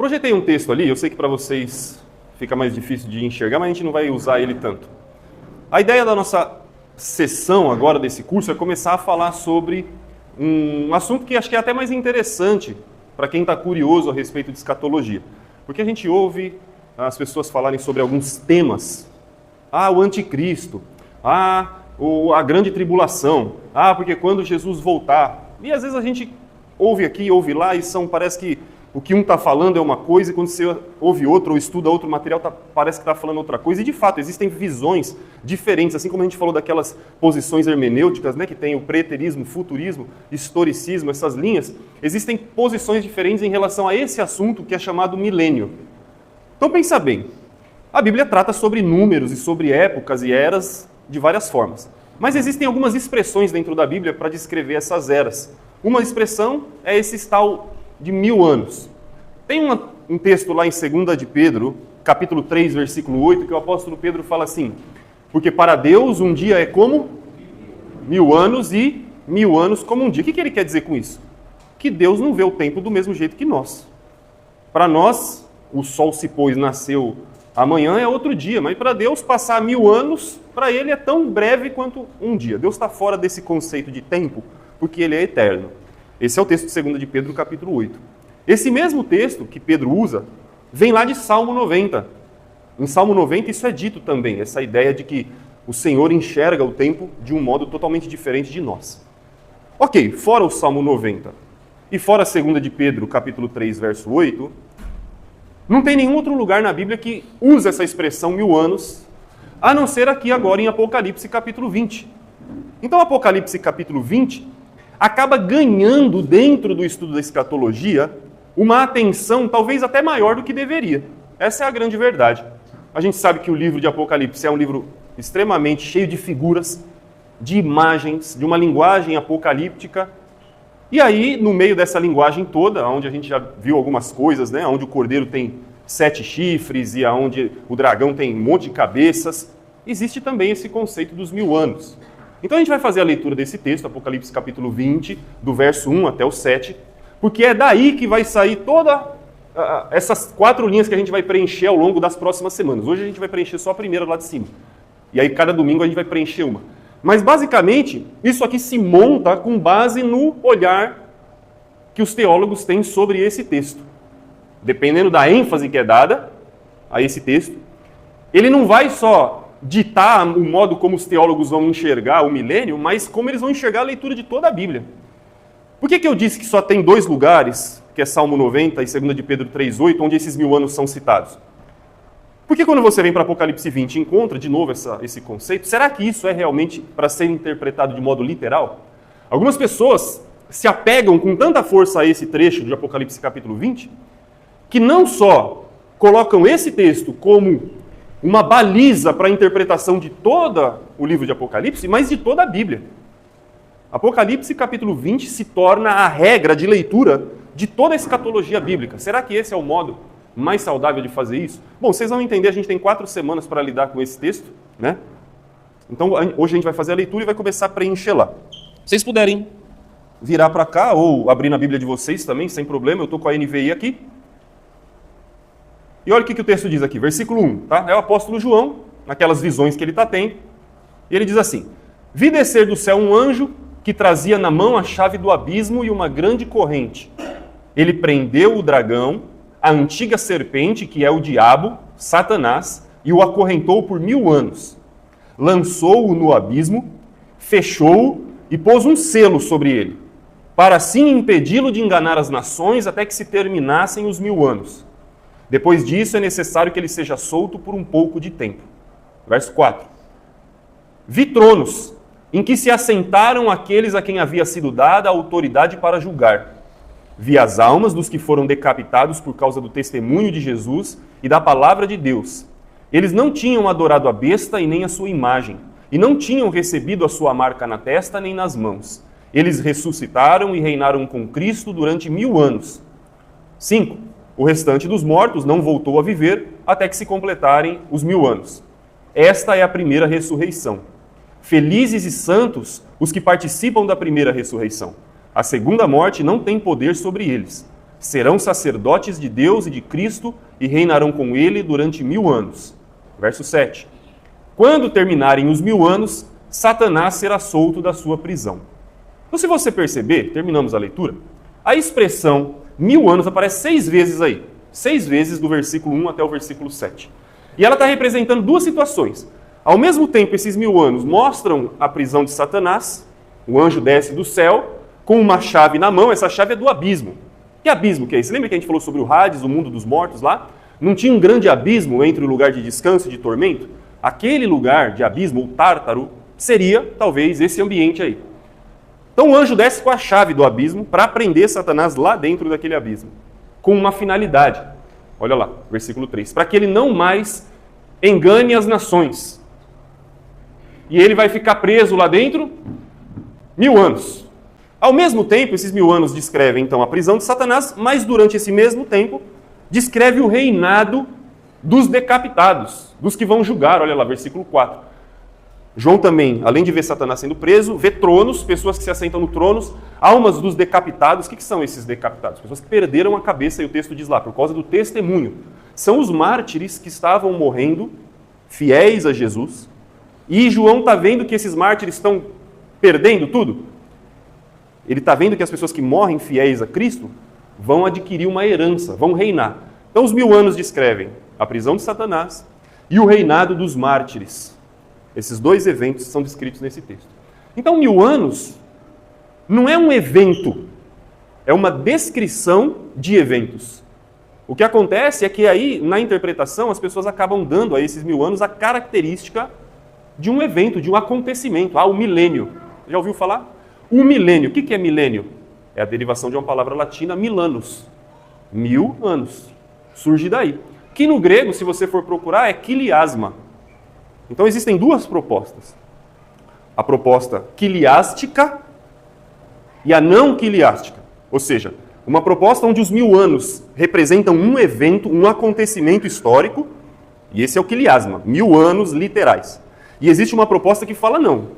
Projetei um texto ali, eu sei que para vocês fica mais difícil de enxergar, mas a gente não vai usar ele tanto. A ideia da nossa sessão agora desse curso é começar a falar sobre um assunto que acho que é até mais interessante para quem está curioso a respeito de escatologia. Porque a gente ouve as pessoas falarem sobre alguns temas. O anticristo. A grande tribulação. Porque quando Jesus voltar. E às vezes a gente ouve aqui, ouve lá, e parece que o que um está falando é uma coisa, e quando você ouve outro ou estuda outro material, parece que está falando outra coisa. E de fato, existem visões diferentes, assim como a gente falou daquelas posições hermenêuticas, né, que tem o preterismo, futurismo, historicismo, essas linhas. Existem posições diferentes em relação a esse assunto que é chamado milênio. Então pensa bem, a Bíblia trata sobre números e sobre épocas e eras de várias formas. Mas existem algumas expressões dentro da Bíblia para descrever essas eras. Uma expressão é esse tal de 1000 anos. Tem um texto lá em 2 de Pedro, capítulo 3, versículo 8, que o apóstolo Pedro fala assim: porque para Deus um dia é como 1000 anos e 1000 anos como um dia. O que ele quer dizer com isso? Que Deus não vê o tempo do mesmo jeito que nós. Para nós, o sol se pôs, nasceu, amanhã é outro dia, mas para Deus passar 1000 anos, para ele é tão breve quanto um dia. Deus está fora desse conceito de tempo, porque ele é eterno. Esse é o texto de 2 de Pedro, capítulo 8. Esse mesmo texto que Pedro usa, vem lá de Salmo 90. Em Salmo 90 isso é dito também, essa ideia de que o Senhor enxerga o tempo de um modo totalmente diferente de nós. Ok, fora o Salmo 90 e fora 2 de Pedro, capítulo 3, verso 8, não tem nenhum outro lugar na Bíblia que usa essa expressão 1000 anos, a não ser aqui agora em Apocalipse, capítulo 20. Então, Apocalipse, capítulo 20... acaba ganhando dentro do estudo da escatologia uma atenção talvez até maior do que deveria. Essa é a grande verdade. A gente sabe que o livro de Apocalipse é um livro extremamente cheio de figuras, de imagens, de uma linguagem apocalíptica. E aí, no meio dessa linguagem toda, onde a gente já viu algumas coisas, né, onde o cordeiro tem 7 chifres e onde o dragão tem um monte de cabeças, existe também esse conceito dos 1000 anos. Então a gente vai fazer a leitura desse texto, Apocalipse capítulo 20, do verso 1 até o 7, porque é daí que vai sair toda essas 4 linhas que a gente vai preencher ao longo das próximas semanas. Hoje a gente vai preencher só a primeira lá de cima. E aí cada domingo a gente vai preencher uma. Mas basicamente, isso aqui se monta com base no olhar que os teólogos têm sobre esse texto. Dependendo da ênfase que é dada a esse texto, ele não vai só ditar o modo como os teólogos vão enxergar o milênio, mas como eles vão enxergar a leitura de toda a Bíblia. Por que eu disse que só tem 2 lugares, que é Salmo 90 e 2 de Pedro 3,8, onde esses 1000 anos são citados? Porque quando você vem para Apocalipse 20 e encontra de novo esse conceito, será que isso é realmente para ser interpretado de modo literal? Algumas pessoas se apegam com tanta força a esse trecho de Apocalipse capítulo 20, que não só colocam esse texto como uma baliza para a interpretação de todo o livro de Apocalipse, mas de toda a Bíblia. Apocalipse capítulo 20 se torna a regra de leitura de toda a escatologia bíblica. Será que esse é o modo mais saudável de fazer isso? Bom, vocês vão entender, a gente tem 4 semanas para lidar com esse texto, né? Então hoje a gente vai fazer a leitura e vai começar a preencher lá. Vocês puderem virar para cá ou abrir na Bíblia de vocês também, sem problema, eu estou com a NVI aqui. E olha o que o texto diz aqui, versículo 1, tá? É o apóstolo João, naquelas visões que ele está tendo, e ele diz assim: vi descer do céu um anjo que trazia na mão a chave do abismo e uma grande corrente. Ele prendeu o dragão, a antiga serpente, que é o diabo, Satanás, e o acorrentou por 1000 anos. Lançou-o no abismo, fechou-o e pôs um selo sobre ele, para assim impedi-lo de enganar as nações até que se terminassem os 1000 anos. Depois disso, é necessário que ele seja solto por um pouco de tempo. Verso 4. Vi tronos, em que se assentaram aqueles a quem havia sido dada a autoridade para julgar. Vi as almas dos que foram decapitados por causa do testemunho de Jesus e da palavra de Deus. Eles não tinham adorado a besta e nem a sua imagem, e não tinham recebido a sua marca na testa nem nas mãos. Eles ressuscitaram e reinaram com Cristo durante 1000 anos. 5. O restante dos mortos não voltou a viver até que se completarem os 1000 anos. Esta é a primeira ressurreição. Felizes e santos os que participam da primeira ressurreição. A segunda morte não tem poder sobre eles. serão sacerdotes de Deus e de Cristo e reinarão com ele durante 1000 anos. Verso 7. Quando terminarem os 1000 anos, Satanás será solto da sua prisão. Então, se você perceber, terminamos a leitura, a expressão 1000 anos aparece 6 vezes aí. 6 vezes do versículo 1 até o versículo 7. E ela está representando duas situações. Ao mesmo tempo, esses 1000 anos mostram a prisão de Satanás. O anjo desce do céu com uma chave na mão. Essa chave é do abismo. Que abismo que é esse? Lembra que a gente falou sobre o Hades, o mundo dos mortos lá? Não tinha um grande abismo entre o lugar de descanso e de tormento? Aquele lugar de abismo, o Tártaro, seria talvez esse ambiente aí. Então o anjo desce com a chave do abismo para prender Satanás lá dentro daquele abismo. Com uma finalidade. Olha lá, versículo 3. Para que ele não mais engane as nações. E ele vai ficar preso lá dentro 1000 anos. Ao mesmo tempo, esses 1000 anos descrevem então a prisão de Satanás, mas durante esse mesmo tempo, descreve o reinado dos decapitados, dos que vão julgar. Olha lá, versículo 4. João também, além de ver Satanás sendo preso, vê tronos, pessoas que se assentam no tronos, almas dos decapitados. O que são esses decapitados? Pessoas que perderam a cabeça, e o texto diz lá, por causa do testemunho. São os mártires que estavam morrendo, fiéis a Jesus, e João está vendo que esses mártires estão perdendo tudo. Ele está vendo que as pessoas que morrem fiéis a Cristo vão adquirir uma herança, vão reinar. Então os 1000 anos descrevem a prisão de Satanás e o reinado dos mártires. Esses dois eventos são descritos nesse texto. Então 1000 anos não é um evento, é uma descrição de eventos. O que acontece é que aí, na interpretação, as pessoas acabam dando a esses 1000 anos a característica de um evento, de um acontecimento. O milênio. Já ouviu falar? O milênio. O que é milênio? É a derivação de uma palavra latina, milanos. 1000 anos. Surge daí. Que no grego, se você for procurar, é quiliasma. Então existem duas propostas. A proposta quiliástica e a não quiliástica. Ou seja, uma proposta onde os 1000 anos representam um evento, um acontecimento histórico, e esse é o quiliasma, 1000 anos literais. E existe uma proposta que fala não.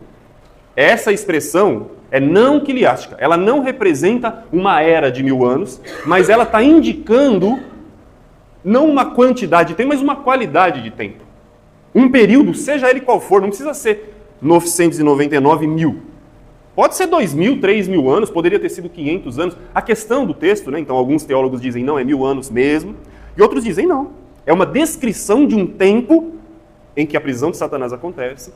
Essa expressão é não quiliástica. Ela não representa uma era de 1000 anos, mas ela está indicando não uma quantidade de tempo, mas uma qualidade de tempo. Um período, seja ele qual for, não precisa ser 999 mil. Pode ser 2.000, 3.000 anos, poderia ter sido 500 anos. A questão do texto, né? Então alguns teólogos dizem não, é 1000 anos mesmo, e outros dizem não. É uma descrição de um tempo em que a prisão de Satanás acontece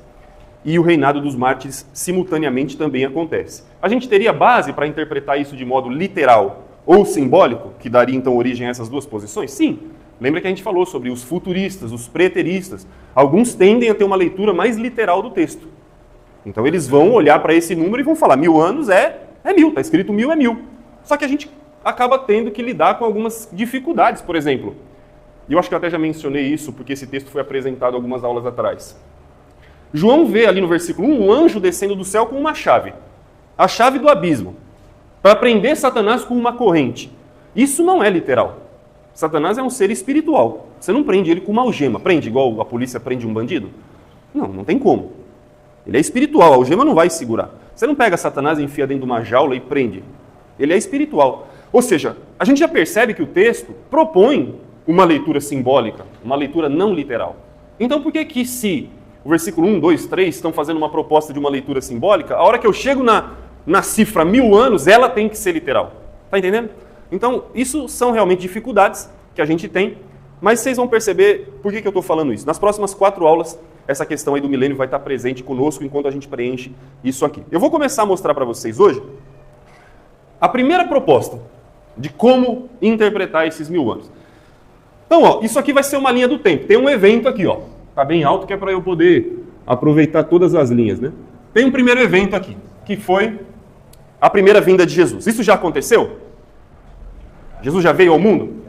e o reinado dos mártires simultaneamente também acontece. A gente teria base para interpretar isso de modo literal ou simbólico, que daria então origem a essas duas posições? Sim. Lembra que a gente falou sobre os futuristas, os preteristas. Alguns tendem a ter uma leitura mais literal do texto. Então eles vão olhar para esse número e vão falar 1000 anos é 1000, está escrito 1000 é 1000. Só que a gente acaba tendo que lidar com algumas dificuldades, por exemplo. E eu acho que eu até já mencionei isso, porque esse texto foi apresentado algumas aulas atrás. João vê ali no versículo 1 um anjo descendo do céu com uma chave. A chave do abismo. Para prender Satanás com uma corrente. Isso não é literal. Satanás é um ser espiritual. Você não prende ele com uma algema. Prende igual a polícia prende um bandido? Não tem como. Ele é espiritual, a algema não vai segurar. Você não pega Satanás e enfia dentro de uma jaula e prende. Ele é espiritual. Ou seja, a gente já percebe que o texto propõe uma leitura simbólica, uma leitura não literal. Então por que se o versículo 1, 2, 3 estão fazendo uma proposta de uma leitura simbólica, a hora que eu chego na cifra 1000 anos, ela tem que ser literal? Está entendendo? Então, isso são realmente dificuldades que a gente tem, mas vocês vão perceber por que eu estou falando isso. Nas próximas 4 aulas, essa questão aí do milênio vai estar presente conosco enquanto a gente preenche isso aqui. Eu vou começar a mostrar para vocês hoje a primeira proposta de como interpretar esses 1000 anos. Então, isso aqui vai ser uma linha do tempo. Tem um evento aqui, está bem alto, que é para eu poder aproveitar todas as linhas, né? Tem um primeiro evento aqui, que foi a primeira vinda de Jesus. Isso já aconteceu? Jesus já veio ao mundo?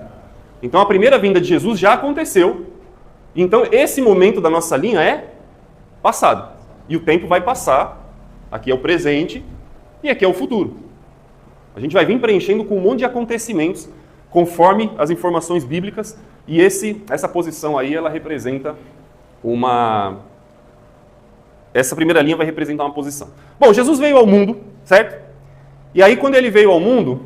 Então a primeira vinda de Jesus já aconteceu. Então esse momento da nossa linha é passado. E o tempo vai passar. Aqui é o presente e aqui é o futuro. A gente vai vir preenchendo com um monte de acontecimentos conforme as informações bíblicas. E essa posição aí, ela representa essa primeira linha vai representar uma posição. Bom, Jesus veio ao mundo, certo? E aí quando ele veio ao mundo,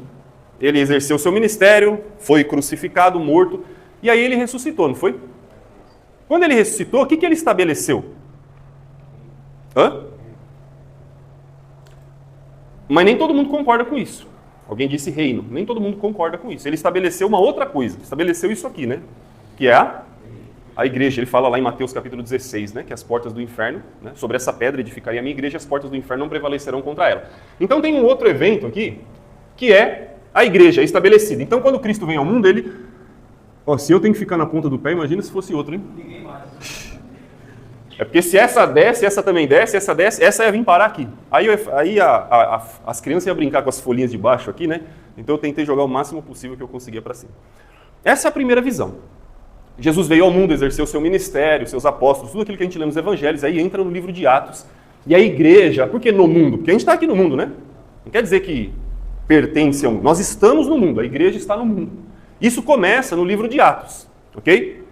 ele exerceu seu ministério, foi crucificado, morto, e aí ele ressuscitou, não foi? Quando ele ressuscitou, o que ele estabeleceu? Mas nem todo mundo concorda com isso. Alguém disse reino, nem todo mundo concorda com isso. Ele estabeleceu uma outra coisa, estabeleceu isso aqui, né? Que é a igreja. Ele fala lá em Mateus capítulo 16, né? Que as portas do inferno, né? Sobre essa pedra edificaria a minha igreja, as portas do inferno não prevalecerão contra ela. Então tem um outro evento aqui, que é a igreja estabelecida. Então quando Cristo vem ao mundo, ele... se eu tenho que ficar na ponta do pé, imagina se fosse outro, hein? Ninguém mais. É porque se essa desce, essa também desce, essa ia vir parar aqui. Aí as crianças iam brincar com as folhinhas de baixo aqui, né? Então eu tentei jogar o máximo possível que eu conseguia para cima. Essa é a primeira visão. Jesus veio ao mundo, exerceu seu ministério, seus apóstolos, tudo aquilo que a gente lê nos evangelhos, aí entra no livro de Atos. E a igreja, por que no mundo? Porque a gente está aqui no mundo, né? Não quer dizer que pertence ao mundo. Nós estamos no mundo, a igreja está no mundo. Isso começa no livro de Atos, ok?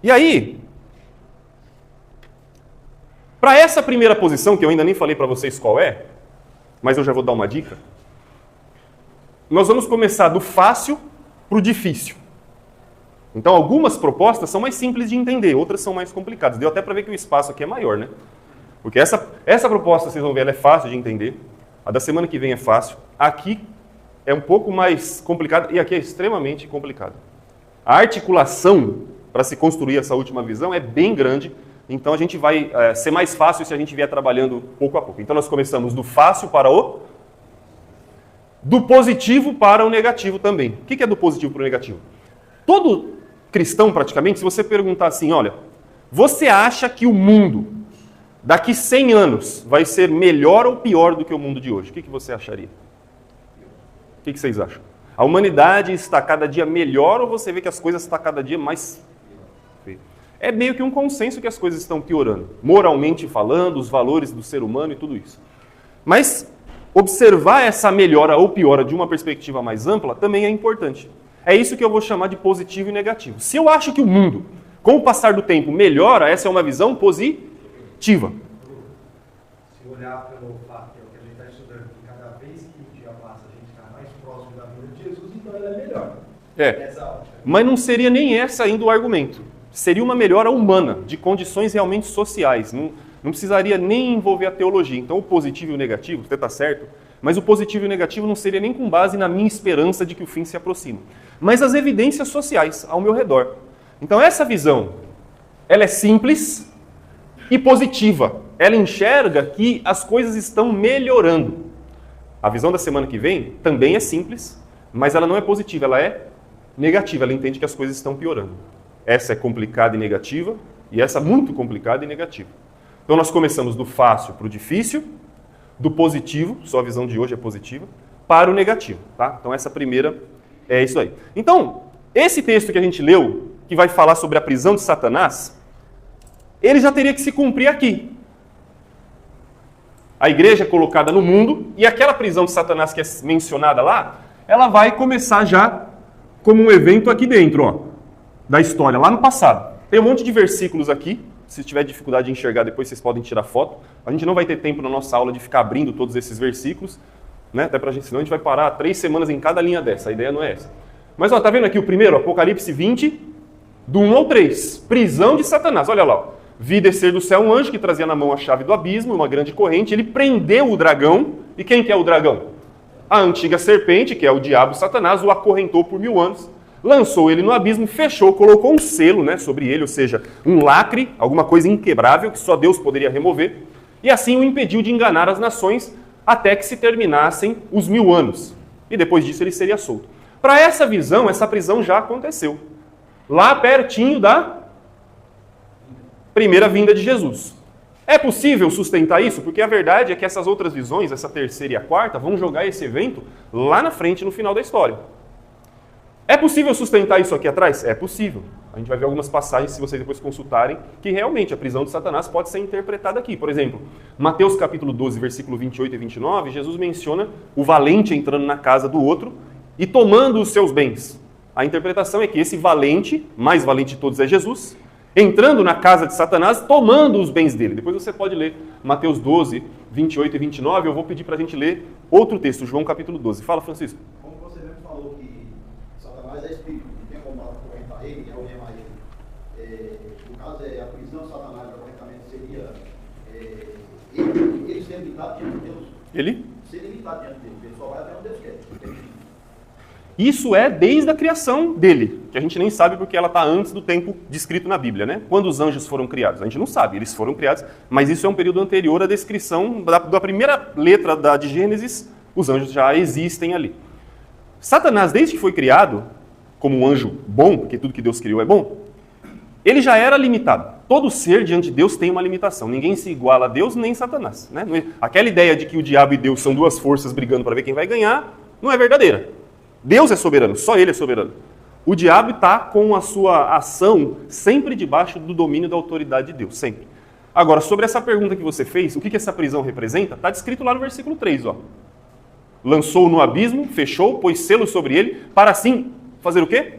E aí... Para essa primeira posição, que eu ainda nem falei para vocês qual é, mas eu já vou dar uma dica, nós vamos começar do fácil para o difícil. Então, algumas propostas são mais simples de entender, outras são mais complicadas. Deu até para ver que o espaço aqui é maior, né? Porque essa proposta, vocês vão ver, ela é fácil de entender. A da semana que vem é fácil. Aqui é um pouco mais complicada e aqui é extremamente complicada. A articulação para se construir essa última visão é bem grande. Então a gente vai ser mais fácil se a gente vier trabalhando pouco a pouco. Então nós começamos do fácil para do positivo para o negativo também. O que é do positivo para o negativo? Todo cristão, praticamente, se você perguntar assim, olha, você acha que o mundo daqui 100 anos vai ser melhor ou pior do que o mundo de hoje? O que você acharia? O que vocês acham? A humanidade está cada dia melhor ou você vê que as coisas estão cada dia mais... É meio que um consenso que as coisas estão piorando, moralmente falando, os valores do ser humano e tudo isso. Mas observar essa melhora ou piora de uma perspectiva mais ampla também é importante. É isso que eu vou chamar de positivo e negativo. Se eu acho que o mundo, com o passar do tempo, melhora, essa é uma visão positiva. Se olhar pelo fato que é o que a gente está estudando, que cada vez que o dia passa a gente está mais próximo da vida de Jesus, então ela é melhor. Mas não seria nem essa ainda o argumento. Seria uma melhora humana, de condições realmente sociais. Não precisaria nem envolver a teologia. Então, o positivo e o negativo, você está certo, mas o positivo e o negativo não seria nem com base na minha esperança de que o fim se aproxima, mas as evidências sociais ao meu redor. Então, essa visão, ela é simples e positiva. Ela enxerga que as coisas estão melhorando. A visão da semana que vem também é simples, mas ela não é positiva, ela é negativa. Ela entende que as coisas estão piorando. Essa é complicada e negativa, e essa muito complicada e negativa. Então nós começamos do fácil para o difícil, do positivo, só a visão de hoje é positiva, para o negativo. Tá? Então essa primeira é isso aí. Então, esse texto que a gente leu, que vai falar sobre a prisão de Satanás, ele já teria que se cumprir aqui. A igreja é colocada no mundo, e aquela prisão de Satanás que é mencionada lá, ela vai começar já como um evento aqui dentro, ó. Da história, lá no passado. Tem um monte de versículos aqui, se tiver dificuldade de enxergar depois vocês podem tirar foto. A gente não vai ter tempo na nossa aula de ficar abrindo todos esses versículos, né? Até pra gente, senão a gente vai parar 3 semanas em cada linha dessa, a ideia não é essa. Mas ó, tá vendo aqui o primeiro, Apocalipse 20, do 1 ao 3, prisão de Satanás, olha lá, ó. Vi descer do céu um anjo que trazia na mão a chave do abismo, uma grande corrente, ele prendeu o dragão, e quem que é o dragão? A antiga serpente, que é o diabo Satanás, o acorrentou por 1000 anos, lançou ele no abismo, fechou, colocou um selo, né, sobre ele, ou seja, um lacre, alguma coisa inquebrável que só Deus poderia remover, e assim o impediu de enganar as nações até que se terminassem os 1000 anos. E depois disso ele seria solto. Para essa visão, essa prisão já aconteceu. Lá pertinho da primeira vinda de Jesus. É possível sustentar isso? Porque a verdade é que essas outras visões, essa terceira e a quarta, vão jogar esse evento lá na frente, no final da história. É possível sustentar isso aqui atrás? É possível. A gente vai ver algumas passagens, se vocês depois consultarem, que realmente a prisão de Satanás pode ser interpretada aqui. Por exemplo, Mateus capítulo 12, versículo 28 e 29, Jesus menciona o valente entrando na casa do outro e tomando os seus bens. A interpretação é que esse valente, mais valente de todos é Jesus, entrando na casa de Satanás, tomando os bens dele. Depois você pode ler Mateus 12, 28 e 29. Eu vou pedir para a gente ler outro texto, João capítulo 12. Fala, Francisco. Como você mesmo falou que Satanás é espírito, não tem como acorrentar ele, é algemar ele. No caso, a prisão de Satanás, corretamente, seria ele ser limitado diante de Deus. Ele? Ser limitado diante de Deus. Ele só vai até onde Deus quer. Isso é desde a criação dele, que a gente nem sabe porque ela está antes do tempo descrito na Bíblia, né? Quando os anjos foram criados. A gente não sabe, eles foram criados, mas isso é um período anterior à descrição da primeira letra de Gênesis, os anjos já existem ali. Satanás, desde que foi criado, como um anjo bom, porque tudo que Deus criou é bom, ele já era limitado. Todo ser diante de Deus tem uma limitação. Ninguém se iguala a Deus, nem Satanás, né? Aquela ideia de que o diabo e Deus são duas forças brigando para ver quem vai ganhar, não é verdadeira. Deus é soberano, só Ele é soberano. O diabo está com a sua ação sempre debaixo do domínio da autoridade de Deus, sempre. Agora, sobre essa pergunta que você fez, o que essa prisão representa? Está descrito lá no versículo 3, ó. Lançou-o no abismo, fechou, pôs selo sobre ele, para assim fazer o quê?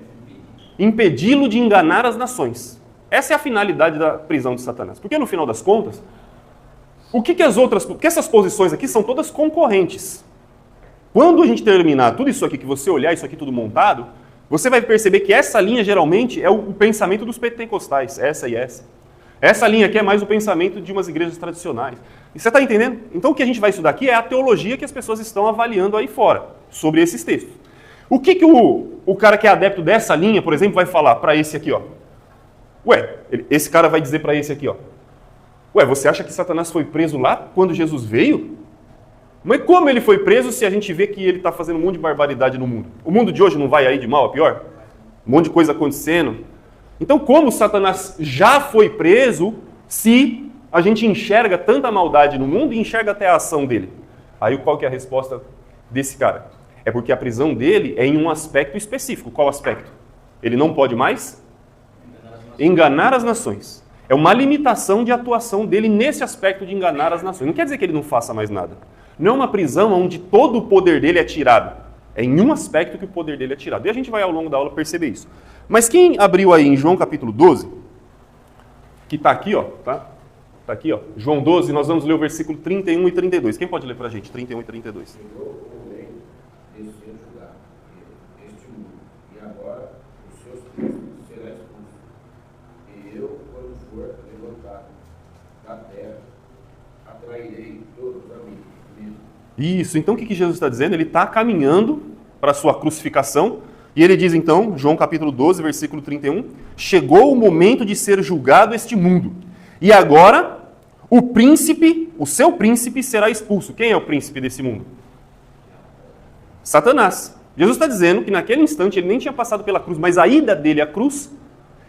Impedi-lo de enganar as nações. Essa é a finalidade da prisão de Satanás. Porque no final das contas, porque essas posições aqui são todas concorrentes. Quando a gente terminar tudo isso aqui, que você olhar isso aqui tudo montado, você vai perceber que essa linha geralmente é o pensamento dos pentecostais, essa e essa. Essa linha aqui é mais o pensamento de umas igrejas tradicionais. E você está entendendo? Então o que a gente vai estudar aqui é a teologia que as pessoas estão avaliando aí fora, sobre esses textos. O que o cara que é adepto dessa linha, por exemplo, vai falar para esse aqui, ó? Ué, esse cara vai dizer para esse aqui, ó. Ué, você acha que Satanás foi preso lá quando Jesus veio? Mas como ele foi preso se a gente vê que ele está fazendo um monte de barbaridade no mundo? O mundo de hoje não vai aí de mal a pior? Um monte de coisa acontecendo. Então como Satanás já foi preso se a gente enxerga tanta maldade no mundo e enxerga até a ação dele? Aí qual que é a resposta desse cara? É porque a prisão dele é em um aspecto específico. Qual aspecto? Ele não pode mais enganar as nações. É uma limitação de atuação dele nesse aspecto de enganar as nações. Não quer dizer que ele não faça mais nada. Não é uma prisão onde todo o poder dele é tirado. É em um aspecto que o poder dele é tirado. E a gente vai ao longo da aula perceber isso. Mas quem abriu aí em João capítulo 12, que está aqui, ó, tá? Está aqui, ó. João 12, nós vamos ler o versículo 31 e 32. Quem pode ler para a gente? 31 e 32. Isso, então o que Jesus está dizendo? Ele está caminhando para a sua crucificação, e ele diz então, João capítulo 12, versículo 31, chegou o momento de ser julgado este mundo, e agora o seu príncipe será expulso. Quem é o príncipe desse mundo? Satanás. Jesus está dizendo que naquele instante ele nem tinha passado pela cruz, mas a ida dele à cruz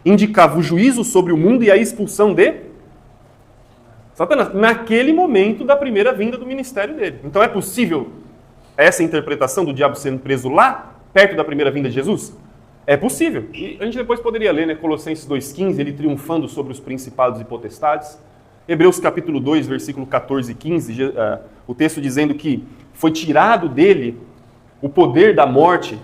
indicava o juízo sobre o mundo e a expulsão de Satanás, naquele momento da primeira vinda do ministério dele. Então é possível essa interpretação do diabo sendo preso lá, perto da primeira vinda de Jesus? É possível. E a gente depois poderia ler, né, Colossenses 2,15, ele triunfando sobre os principados e potestades. Hebreus capítulo 2, versículo 14 e 15, o texto dizendo que foi tirado dele o poder da morte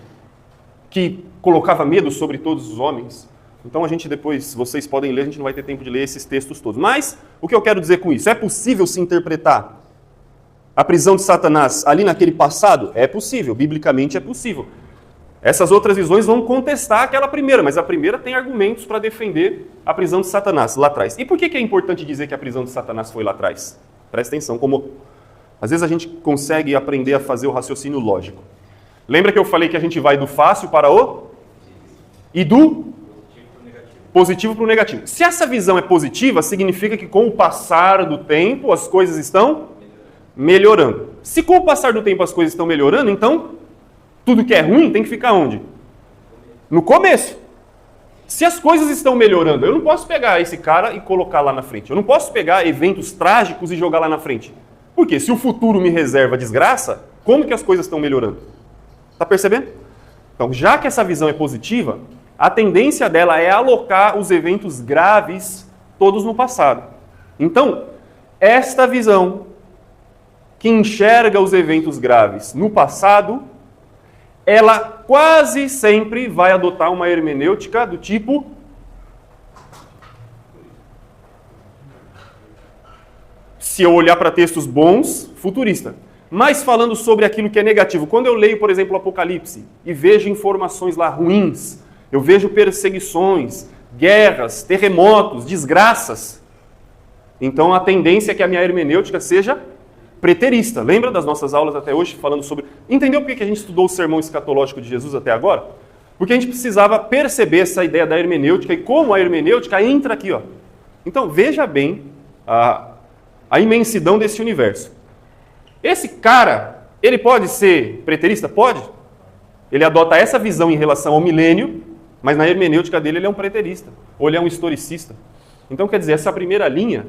que colocava medo sobre todos os homens. Então a gente depois, vocês podem ler, a gente não vai ter tempo de ler esses textos todos. Mas, o que eu quero dizer com isso? É possível se interpretar a prisão de Satanás ali naquele passado? É possível, biblicamente é possível. Essas outras visões vão contestar aquela primeira, mas a primeira tem argumentos para defender a prisão de Satanás lá atrás. E por que é importante dizer que a prisão de Satanás foi lá atrás? Presta atenção, como às vezes a gente consegue aprender a fazer o raciocínio lógico. Lembra que eu falei que a gente vai do fácil para o... e do... positivo para o negativo. Se essa visão é positiva, significa que com o passar do tempo as coisas estão melhorando. Se com o passar do tempo as coisas estão melhorando, então tudo que é ruim tem que ficar onde? No começo. Se as coisas estão melhorando, eu não posso pegar esse cara e colocar lá na frente. Eu não posso pegar eventos trágicos e jogar lá na frente. Por quê? Se o futuro me reserva desgraça, como que as coisas estão melhorando? Está percebendo? Então, já que essa visão é positiva, a tendência dela é alocar os eventos graves todos no passado. Então, esta visão que enxerga os eventos graves no passado, ela quase sempre vai adotar uma hermenêutica do tipo Se eu olhar para textos bons, futurista. Mas falando sobre aquilo que é negativo, quando eu leio, por exemplo, o Apocalipse e vejo informações lá ruins, eu vejo perseguições, guerras, terremotos, desgraças, então a tendência é que a minha hermenêutica seja preterista. Lembra das nossas aulas até hoje falando sobre... Entendeu por que a gente estudou o sermão escatológico de Jesus até agora? Porque a gente precisava perceber essa ideia da hermenêutica e como a hermenêutica entra aqui, ó. Então veja bem a imensidão desse universo. Esse cara, ele pode ser preterista? Pode. Ele adota essa visão em relação ao milênio, mas na hermenêutica dele ele é um preterista, ou ele é um historicista. Então, quer dizer, essa primeira linha,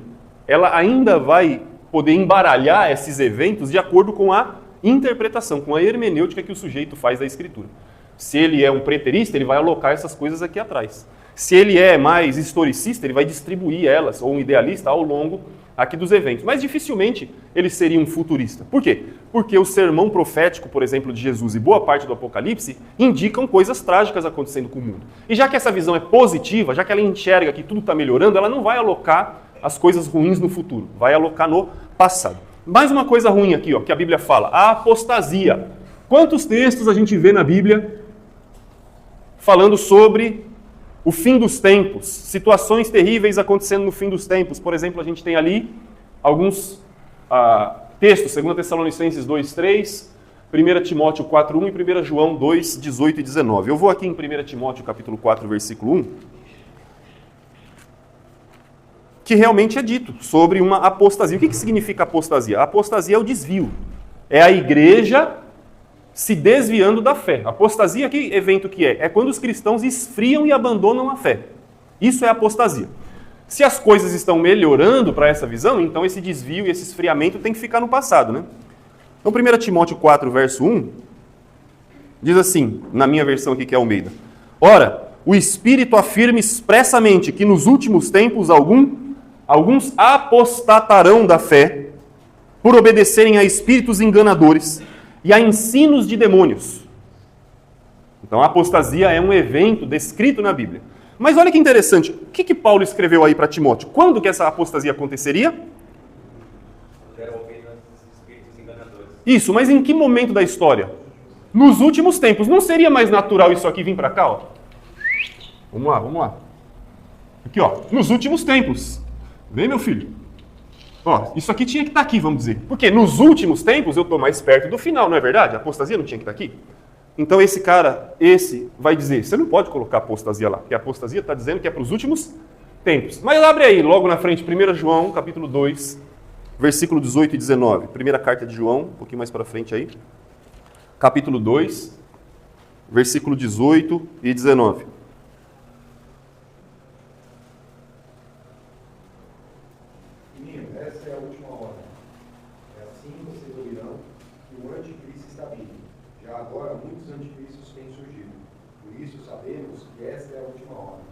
ela ainda vai poder embaralhar esses eventos de acordo com a interpretação, com a hermenêutica que o sujeito faz da Escritura. Se ele é um preterista, ele vai alocar essas coisas aqui atrás. Se ele é mais historicista, ele vai distribuir elas, ou um idealista, ao longo aqui dos eventos. Mas dificilmente ele seria um futurista. Por quê? Porque o sermão profético, por exemplo, de Jesus e boa parte do Apocalipse indicam coisas trágicas acontecendo com o mundo. E já que essa visão é positiva, já que ela enxerga que tudo está melhorando, ela não vai alocar as coisas ruins no futuro, vai alocar no passado. Mais uma coisa ruim aqui, ó, que a Bíblia fala, a apostasia. Quantos textos a gente vê na Bíblia falando sobre o fim dos tempos, situações terríveis acontecendo no fim dos tempos? Por exemplo, a gente tem ali alguns textos, 2 Tessalonicenses 2:3, 1 Timóteo 4:1 e 1 João 2:18 e 19. Eu vou aqui em 1 Timóteo capítulo 4, versículo 1, que realmente é dito sobre uma apostasia. O que significa apostasia? A apostasia é o desvio. É a igreja se desviando da fé. Apostasia, que evento que é? É quando os cristãos esfriam e abandonam a fé. Isso é apostasia. Se as coisas estão melhorando para essa visão, então esse desvio e esse esfriamento tem que ficar no passado, né? Então 1 Timóteo 4, verso 1, diz assim, na minha versão aqui que é Almeida: Ora, o Espírito afirma expressamente que nos últimos tempos alguns apostatarão da fé por obedecerem a espíritos enganadores e a ensinos de demônios. Então a apostasia é um evento descrito na Bíblia. Mas olha que interessante, o que Paulo escreveu aí para Timóteo? Quando que essa apostasia aconteceria? Isso, mas em que momento da história? Nos últimos tempos. Não seria mais natural isso aqui vir para cá? Ó? Vamos lá. Aqui, ó, nos últimos tempos. Vem, meu filho. Ó, isso aqui tinha que estar aqui, vamos dizer. Porque nos últimos tempos eu estou mais perto do final, não é verdade? A apostasia não tinha que estar aqui? Então esse cara, vai dizer, você não pode colocar apostasia lá, porque a apostasia está dizendo que é para os últimos tempos. Mas abre aí, logo na frente, 1 João, capítulo 2, versículo 18 e 19. Primeira carta de João, um pouquinho mais para frente aí. Capítulo 2, versículo 18 e 19. Essa é a última hora. É assim vocês ouvirão que o anticristo está vindo. Já agora muitos anticristos têm surgido. Por isso sabemos que esta é a última hora.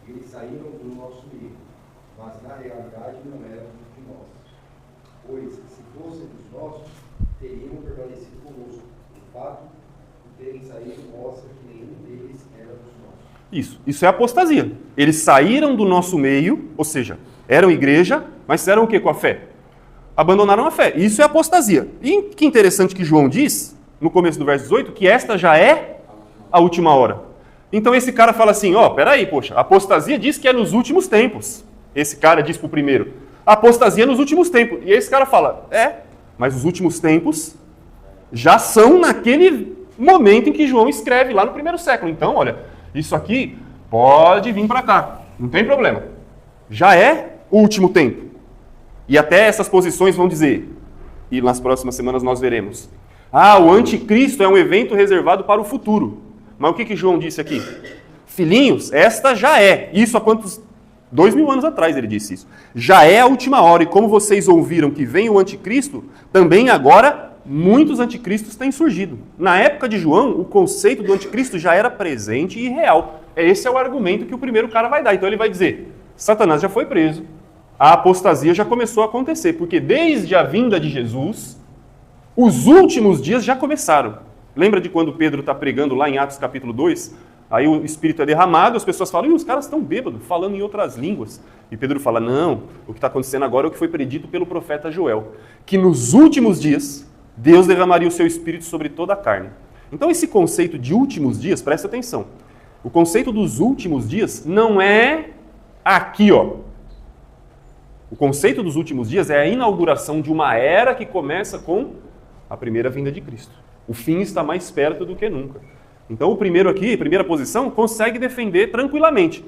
E eles saíram do nosso meio, mas na realidade não eram de nós. Pois, se fossem dos nossos, teriam permanecido conosco. O fato de terem saído mostra que nenhum deles era dos nossos. Isso é apostasia. Eles saíram do nosso meio, ou seja, eram igreja, mas fizeram o que com a fé? Abandonaram a fé. Isso é apostasia. E que interessante que João diz, no começo do verso 18, que esta já é a última hora. Então esse cara fala assim, peraí, poxa, a apostasia diz que é nos últimos tempos. Esse cara diz pro primeiro, a apostasia é nos últimos tempos. E esse cara fala, mas os últimos tempos já são naquele momento em que João escreve lá no primeiro século. Então, olha, isso aqui pode vir para cá, não tem problema. Já é o último tempo. E até essas posições vão dizer, e nas próximas semanas nós veremos, o anticristo é um evento reservado para o futuro. Mas o que João disse aqui? Filhinhos, esta já é. Isso há quantos? 2000 anos atrás ele disse isso. Já é a última hora, e como vocês ouviram que vem o anticristo, também agora muitos anticristos têm surgido. Na época de João, o conceito do anticristo já era presente e real. Esse é o argumento que o primeiro cara vai dar. Então ele vai dizer, Satanás já foi preso, a apostasia já começou a acontecer, porque desde a vinda de Jesus, os últimos dias já começaram. Lembra de quando Pedro está pregando lá em Atos capítulo 2? aí o Espírito é derramado, as pessoas falam, os caras estão bêbados, falando em outras línguas. E Pedro fala, não, o que está acontecendo agora é o que foi predito pelo profeta Joel, que nos últimos dias, Deus derramaria o seu Espírito sobre toda a carne. Então esse conceito de últimos dias, presta atenção, o conceito dos últimos dias não é aqui, ó. O conceito dos últimos dias é a inauguração de uma era que começa com a primeira vinda de Cristo. O fim está mais perto do que nunca. Então o primeiro aqui, a primeira posição, consegue defender tranquilamente.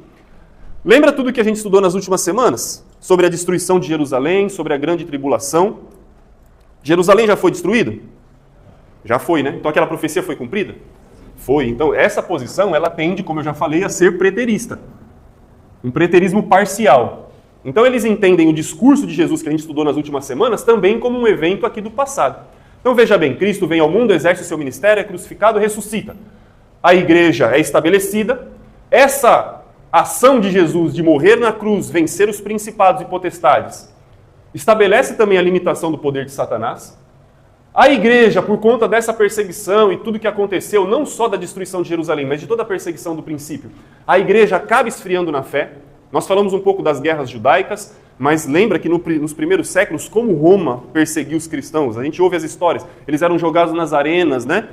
Lembra tudo que a gente estudou nas últimas semanas? Sobre a destruição de Jerusalém, sobre a grande tribulação. Jerusalém já foi destruída? Já foi, né? Então aquela profecia foi cumprida? Foi. Então essa posição, ela tende, como eu já falei, a ser preterista. Um preterismo parcial. Então eles entendem o discurso de Jesus que a gente estudou nas últimas semanas também como um evento aqui do passado. Então veja bem, Cristo vem ao mundo, exerce o seu ministério, é crucificado, ressuscita. A igreja é estabelecida. Essa ação de Jesus de morrer na cruz, vencer os principados e potestades, estabelece também a limitação do poder de Satanás. A igreja, por conta dessa perseguição e tudo que aconteceu, não só da destruição de Jerusalém, mas de toda a perseguição do princípio, a igreja acaba esfriando na fé. Nós falamos um pouco das guerras judaicas, mas lembra que nos primeiros séculos, como Roma perseguiu os cristãos? A gente ouve as histórias, eles eram jogados nas arenas, né?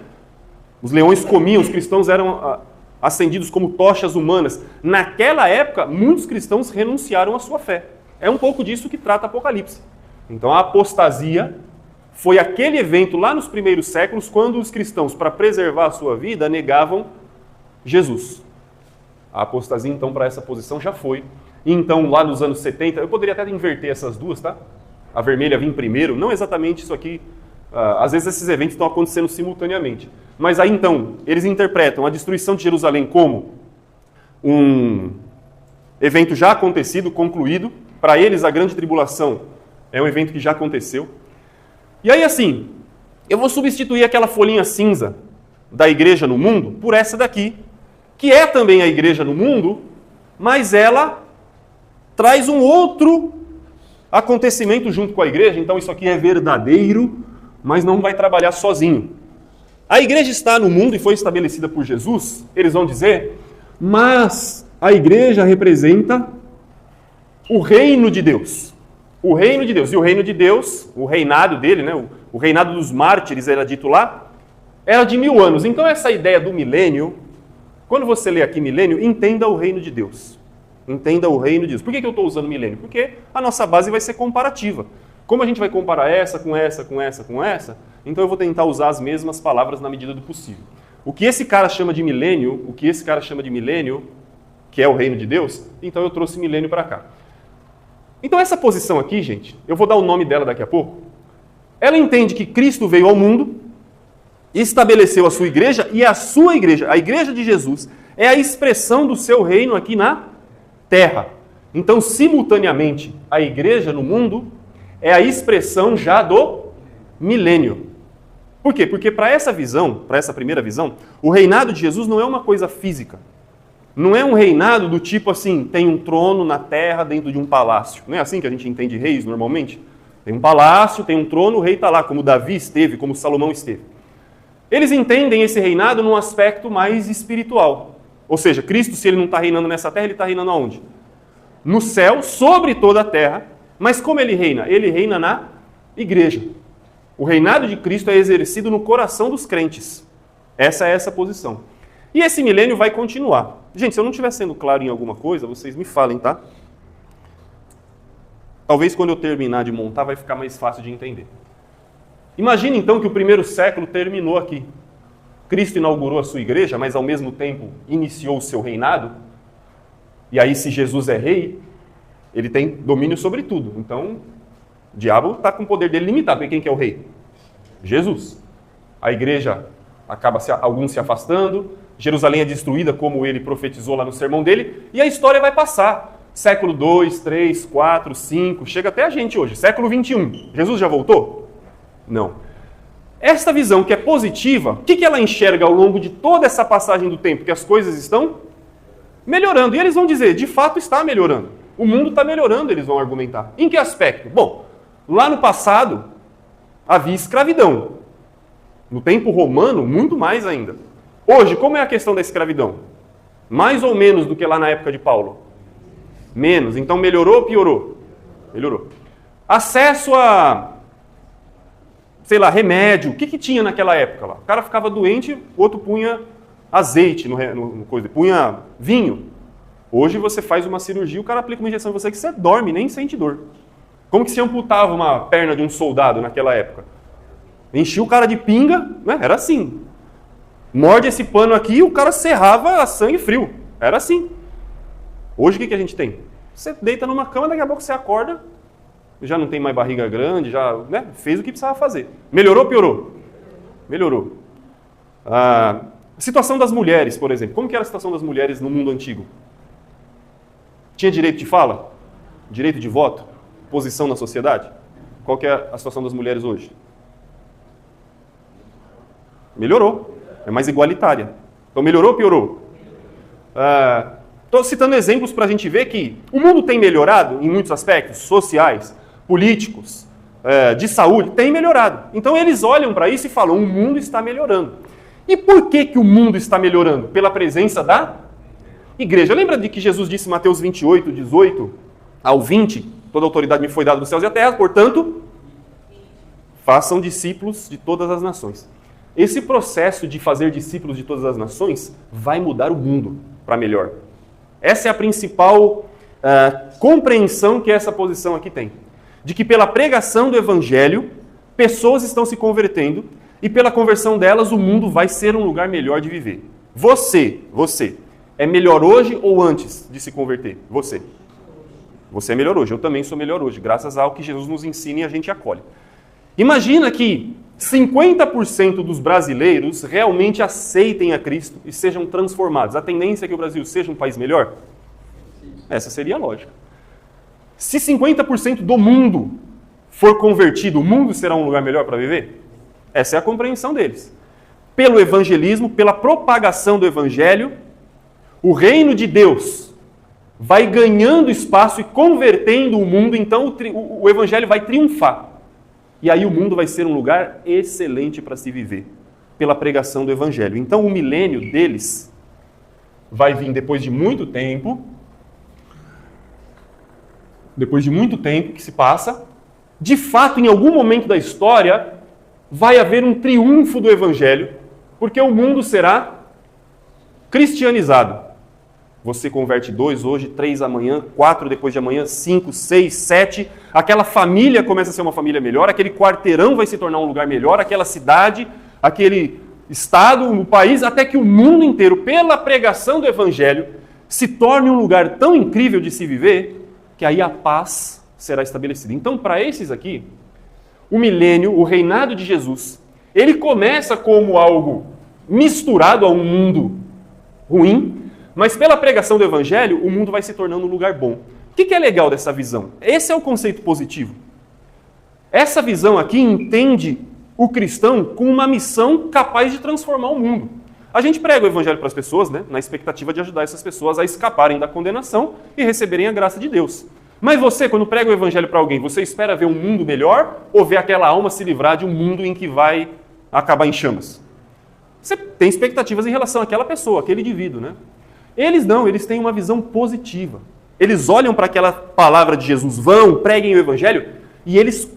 Os leões comiam, os cristãos eram acendidos como tochas humanas. Naquela época, muitos cristãos renunciaram à sua fé. É um pouco disso que trata Apocalipse. Então a apostasia foi aquele evento lá nos primeiros séculos, quando os cristãos, para preservar a sua vida, negavam Jesus. A apostasia, então, para essa posição já foi. E então, lá nos anos 70, eu poderia até inverter essas duas, tá? A vermelha vir primeiro, não exatamente isso aqui. Às vezes esses eventos estão acontecendo simultaneamente. Mas aí, então, eles interpretam a destruição de Jerusalém como um evento já acontecido, concluído. Para eles, a grande tribulação é um evento que já aconteceu. E aí, assim, eu vou substituir aquela folhinha cinza da igreja no mundo por essa daqui, que é também a igreja no mundo, mas ela traz um outro acontecimento junto com a igreja. Então isso aqui é verdadeiro, mas não vai trabalhar sozinho. A igreja está no mundo e foi estabelecida por Jesus, eles vão dizer, mas a igreja representa o reino de Deus. O reino de Deus. E o reino de Deus, o reinado dele, né, o reinado dos mártires, era dito lá, era de 1000 anos. Então essa ideia do milênio, quando você lê aqui milênio, entenda o reino de Deus. Entenda o reino de Deus. Por que eu estou usando milênio? Porque a nossa base vai ser comparativa. Como a gente vai comparar essa com essa, com essa, com essa, então eu vou tentar usar as mesmas palavras na medida do possível. O que esse cara chama de milênio, que é o reino de Deus, então eu trouxe milênio para cá. Então essa posição aqui, gente, eu vou dar o nome dela daqui a pouco, ela entende que Cristo veio ao mundo, estabeleceu a sua igreja, e a sua igreja, a igreja de Jesus, é a expressão do seu reino aqui na terra. Então, simultaneamente, a igreja no mundo é a expressão já do milênio. Por quê? Porque para essa visão, para essa primeira visão, o reinado de Jesus não é uma coisa física. Não é um reinado do tipo assim, tem um trono na terra dentro de um palácio. Não é assim que a gente entende reis normalmente? Tem um palácio, tem um trono, o rei está lá, como Davi esteve, como Salomão esteve. Eles entendem esse reinado num aspecto mais espiritual. Ou seja, Cristo, se ele não está reinando nessa terra, ele está reinando aonde? No céu, sobre toda a terra. Mas como ele reina? Ele reina na igreja. O reinado de Cristo é exercido no coração dos crentes. Essa é essa posição. E esse milênio vai continuar. Gente, se eu não estiver sendo claro em alguma coisa, vocês me falem, tá? Talvez quando eu terminar de montar vai ficar mais fácil de entender. Imagine então que o primeiro século terminou aqui. Cristo inaugurou a sua igreja, mas ao mesmo tempo iniciou o seu reinado. E aí, se Jesus é rei, ele tem domínio sobre tudo. Então, o diabo está com o poder dele limitado. E quem que é o rei? Jesus. A igreja acaba alguns se afastando, Jerusalém é destruída, como ele profetizou lá no sermão dele, e a história vai passar. Século 2, 3, 4, 5, chega até a gente hoje. Século 21. Jesus já voltou? Não. Esta visão que é positiva, o que ela enxerga ao longo de toda essa passagem do tempo? Que as coisas estão melhorando. E eles vão dizer, de fato está melhorando. O mundo está melhorando, eles vão argumentar. Em que aspecto? Bom, lá no passado havia escravidão. No tempo romano, muito mais ainda. Hoje, como é a questão da escravidão? Mais ou menos do que lá na época de Paulo? Menos. Então melhorou ou piorou? Melhorou. Acesso a, sei lá, remédio. O que tinha naquela época lá? O cara ficava doente, o outro punha azeite no coisa, punha vinho. Hoje você faz uma cirurgia, o cara aplica uma injeção em você que você dorme, nem sente dor. Como que se amputava uma perna de um soldado naquela época? Enchia o cara de pinga, né? Era assim. Morde esse pano aqui, o cara serrava a sangue frio. Era assim. Hoje o que a gente tem? Você deita numa cama, daqui a pouco você acorda, já não tem mais barriga grande, já, né, fez o que precisava fazer. Melhorou ou piorou? Melhorou. A situação das mulheres, por exemplo. Como que era a situação das mulheres no mundo antigo? Tinha direito de fala? Direito de voto? Posição na sociedade? Qual que é a situação das mulheres hoje? Melhorou. É mais igualitária. Então melhorou ou piorou? Estou citando exemplos para a gente ver que o mundo tem melhorado em muitos aspectos sociais, políticos, de saúde, tem melhorado. Então eles olham para isso e falam, o mundo está melhorando. E por que o mundo está melhorando? Pela presença da igreja. Lembra de que Jesus disse em Mateus 28, 18 ao 20, toda a autoridade me foi dada dos céus e da terra, portanto, façam discípulos de todas as nações. Esse processo de fazer discípulos de todas as nações vai mudar o mundo para melhor. Essa é a principal compreensão que essa posição aqui tem. De que pela pregação do evangelho, pessoas estão se convertendo e pela conversão delas o mundo vai ser um lugar melhor de viver. Você, é melhor hoje ou antes de se converter? Você. Você é melhor hoje, eu também sou melhor hoje, graças ao que Jesus nos ensina e a gente acolhe. Imagina que 50% dos brasileiros realmente aceitem a Cristo e sejam transformados. A tendência é que o Brasil seja um país melhor? Essa seria a lógica. Se 50% do mundo for convertido, o mundo será um lugar melhor para viver? Essa é a compreensão deles. Pelo evangelismo, pela propagação do evangelho, o reino de Deus vai ganhando espaço e convertendo o mundo, então o evangelho vai triunfar. E aí o mundo vai ser um lugar excelente para se viver, pela pregação do evangelho. Então o milênio deles vai vir depois de muito tempo que se passa. De fato, em algum momento da história, vai haver um triunfo do evangelho, porque o mundo será cristianizado. Você converte 2 hoje, 3 amanhã, 4 depois de amanhã, 5, 6, 7. Aquela família começa a ser uma família melhor, aquele quarteirão vai se tornar um lugar melhor, aquela cidade, aquele estado, o país, até que o mundo inteiro, pela pregação do evangelho, se torne um lugar tão incrível de se viver, que aí a paz será estabelecida. Então, para esses aqui, o milênio, o reinado de Jesus, ele começa como algo misturado a um mundo ruim, mas pela pregação do evangelho, o mundo vai se tornando um lugar bom. O que é legal dessa visão? Esse é o conceito positivo. Essa visão aqui entende o cristão com uma missão capaz de transformar o mundo. A gente prega o evangelho para as pessoas, né, na expectativa de ajudar essas pessoas a escaparem da condenação e receberem a graça de Deus. Mas você, quando prega o evangelho para alguém, você espera ver um mundo melhor ou ver aquela alma se livrar de um mundo em que vai acabar em chamas? Você tem expectativas em relação àquela pessoa, àquele indivíduo, né? Eles não, eles têm uma visão positiva. Eles olham para aquela palavra de Jesus, vão, preguem o evangelho, e eles,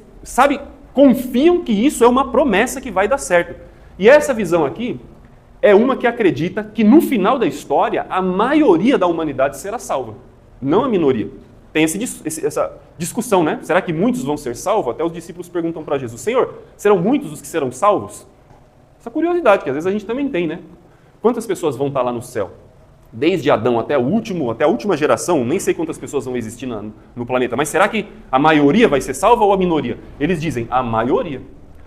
confiam que isso é uma promessa que vai dar certo. E essa visão aqui é uma que acredita que no final da história, a maioria da humanidade será salva, não a minoria. Tem essa discussão, né? Será que muitos vão ser salvos? Até os discípulos perguntam para Jesus, Senhor, serão muitos os que serão salvos? Essa curiosidade que às vezes a gente também tem, né? Quantas pessoas vão estar lá no céu? Desde Adão até a última geração, nem sei quantas pessoas vão existir no planeta, mas será que a maioria vai ser salva ou a minoria? Eles dizem a maioria,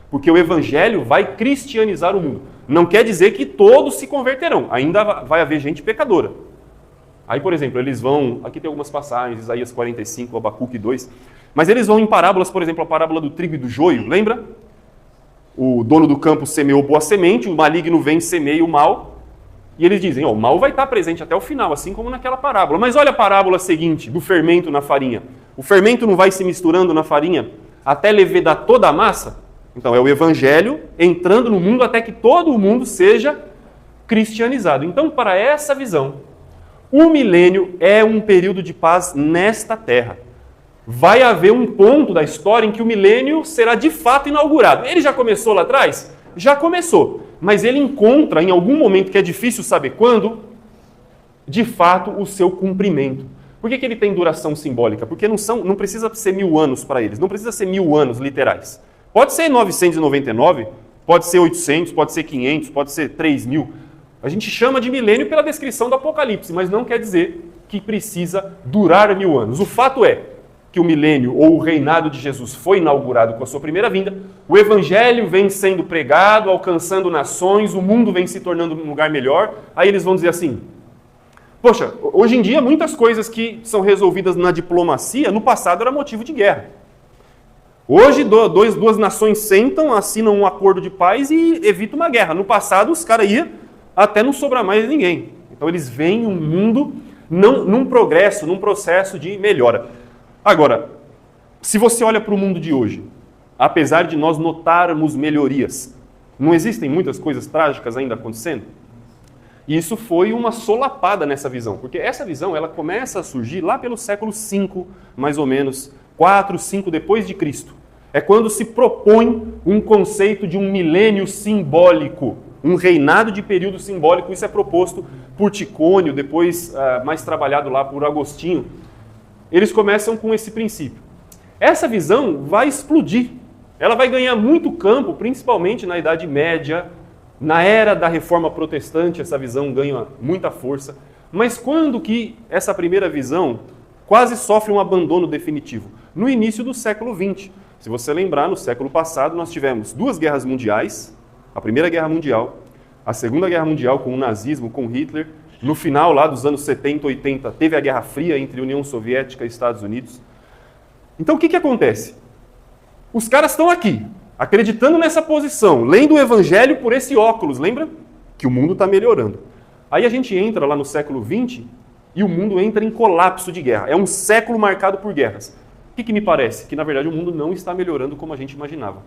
porque o evangelho vai cristianizar o mundo. Não quer dizer que todos se converterão, ainda vai haver gente pecadora. Aí, por exemplo, eles vão, aqui tem algumas passagens, Isaías 45, Abacuque 2, mas eles vão em parábolas, por exemplo, a parábola do trigo e do joio, lembra? O dono do campo semeou boa semente, o maligno vem e semeia o mal, e eles dizem, o mal vai estar presente até o final, assim como naquela parábola. Mas olha a parábola seguinte, do fermento na farinha. O fermento não vai se misturando na farinha até levedar toda a massa? Então é o evangelho entrando no mundo até que todo o mundo seja cristianizado. Então, para essa visão, O milênio é um período de paz nesta terra. Vai haver um ponto da história em que o milênio será de fato inaugurado. Ele já começou lá atrás? Já começou. Mas ele encontra, em algum momento que é difícil saber quando, de fato, o seu cumprimento. Por que ele tem duração simbólica? Porque não precisa ser 1000 anos para eles. Não precisa ser 1000 anos literais. Pode ser 999, pode ser 800, pode ser 500, pode ser 3000. A gente chama de milênio pela descrição do Apocalipse, mas não quer dizer que precisa durar 1000 anos. O fato é que o milênio ou o reinado de Jesus foi inaugurado com a sua primeira vinda, o evangelho vem sendo pregado, alcançando nações, o mundo vem se tornando um lugar melhor. Aí eles vão dizer assim, poxa, hoje em dia muitas coisas que são resolvidas na diplomacia, no passado era motivo de guerra. Hoje duas nações sentam, assinam um acordo de paz e evitam uma guerra. No passado os caras iam até não sobrar mais ninguém. Então eles veem um mundo num progresso, num processo de melhora. Agora, se você olha para o mundo de hoje, apesar de nós notarmos melhorias, não existem muitas coisas trágicas ainda acontecendo? E isso foi uma solapada nessa visão, porque essa visão ela começa a surgir lá pelo século V, mais ou menos, 4, 5 depois de Cristo. É quando se propõe um conceito de um milênio simbólico, um reinado de período simbólico. Isso é proposto por Ticônio, depois mais trabalhado lá por Agostinho. Eles começam com esse princípio. Essa visão vai explodir. Ela vai ganhar muito campo, principalmente na Idade Média, na era da Reforma Protestante, essa visão ganha muita força. Mas quando que essa primeira visão quase sofre um abandono definitivo? No início do século XX. Se você lembrar, no século passado nós tivemos 2 guerras mundiais, a Primeira Guerra Mundial, a Segunda Guerra Mundial com o nazismo, com Hitler. No final lá dos anos 70, 80, teve a Guerra Fria entre União Soviética e Estados Unidos. Então o que acontece? Os caras estão aqui, acreditando nessa posição, lendo o Evangelho por esse óculos, lembra? Que o mundo está melhorando. Aí a gente entra lá no século XX e o mundo entra em colapso de guerra. É um século marcado por guerras. O que me parece? Que na verdade o mundo não está melhorando como a gente imaginava.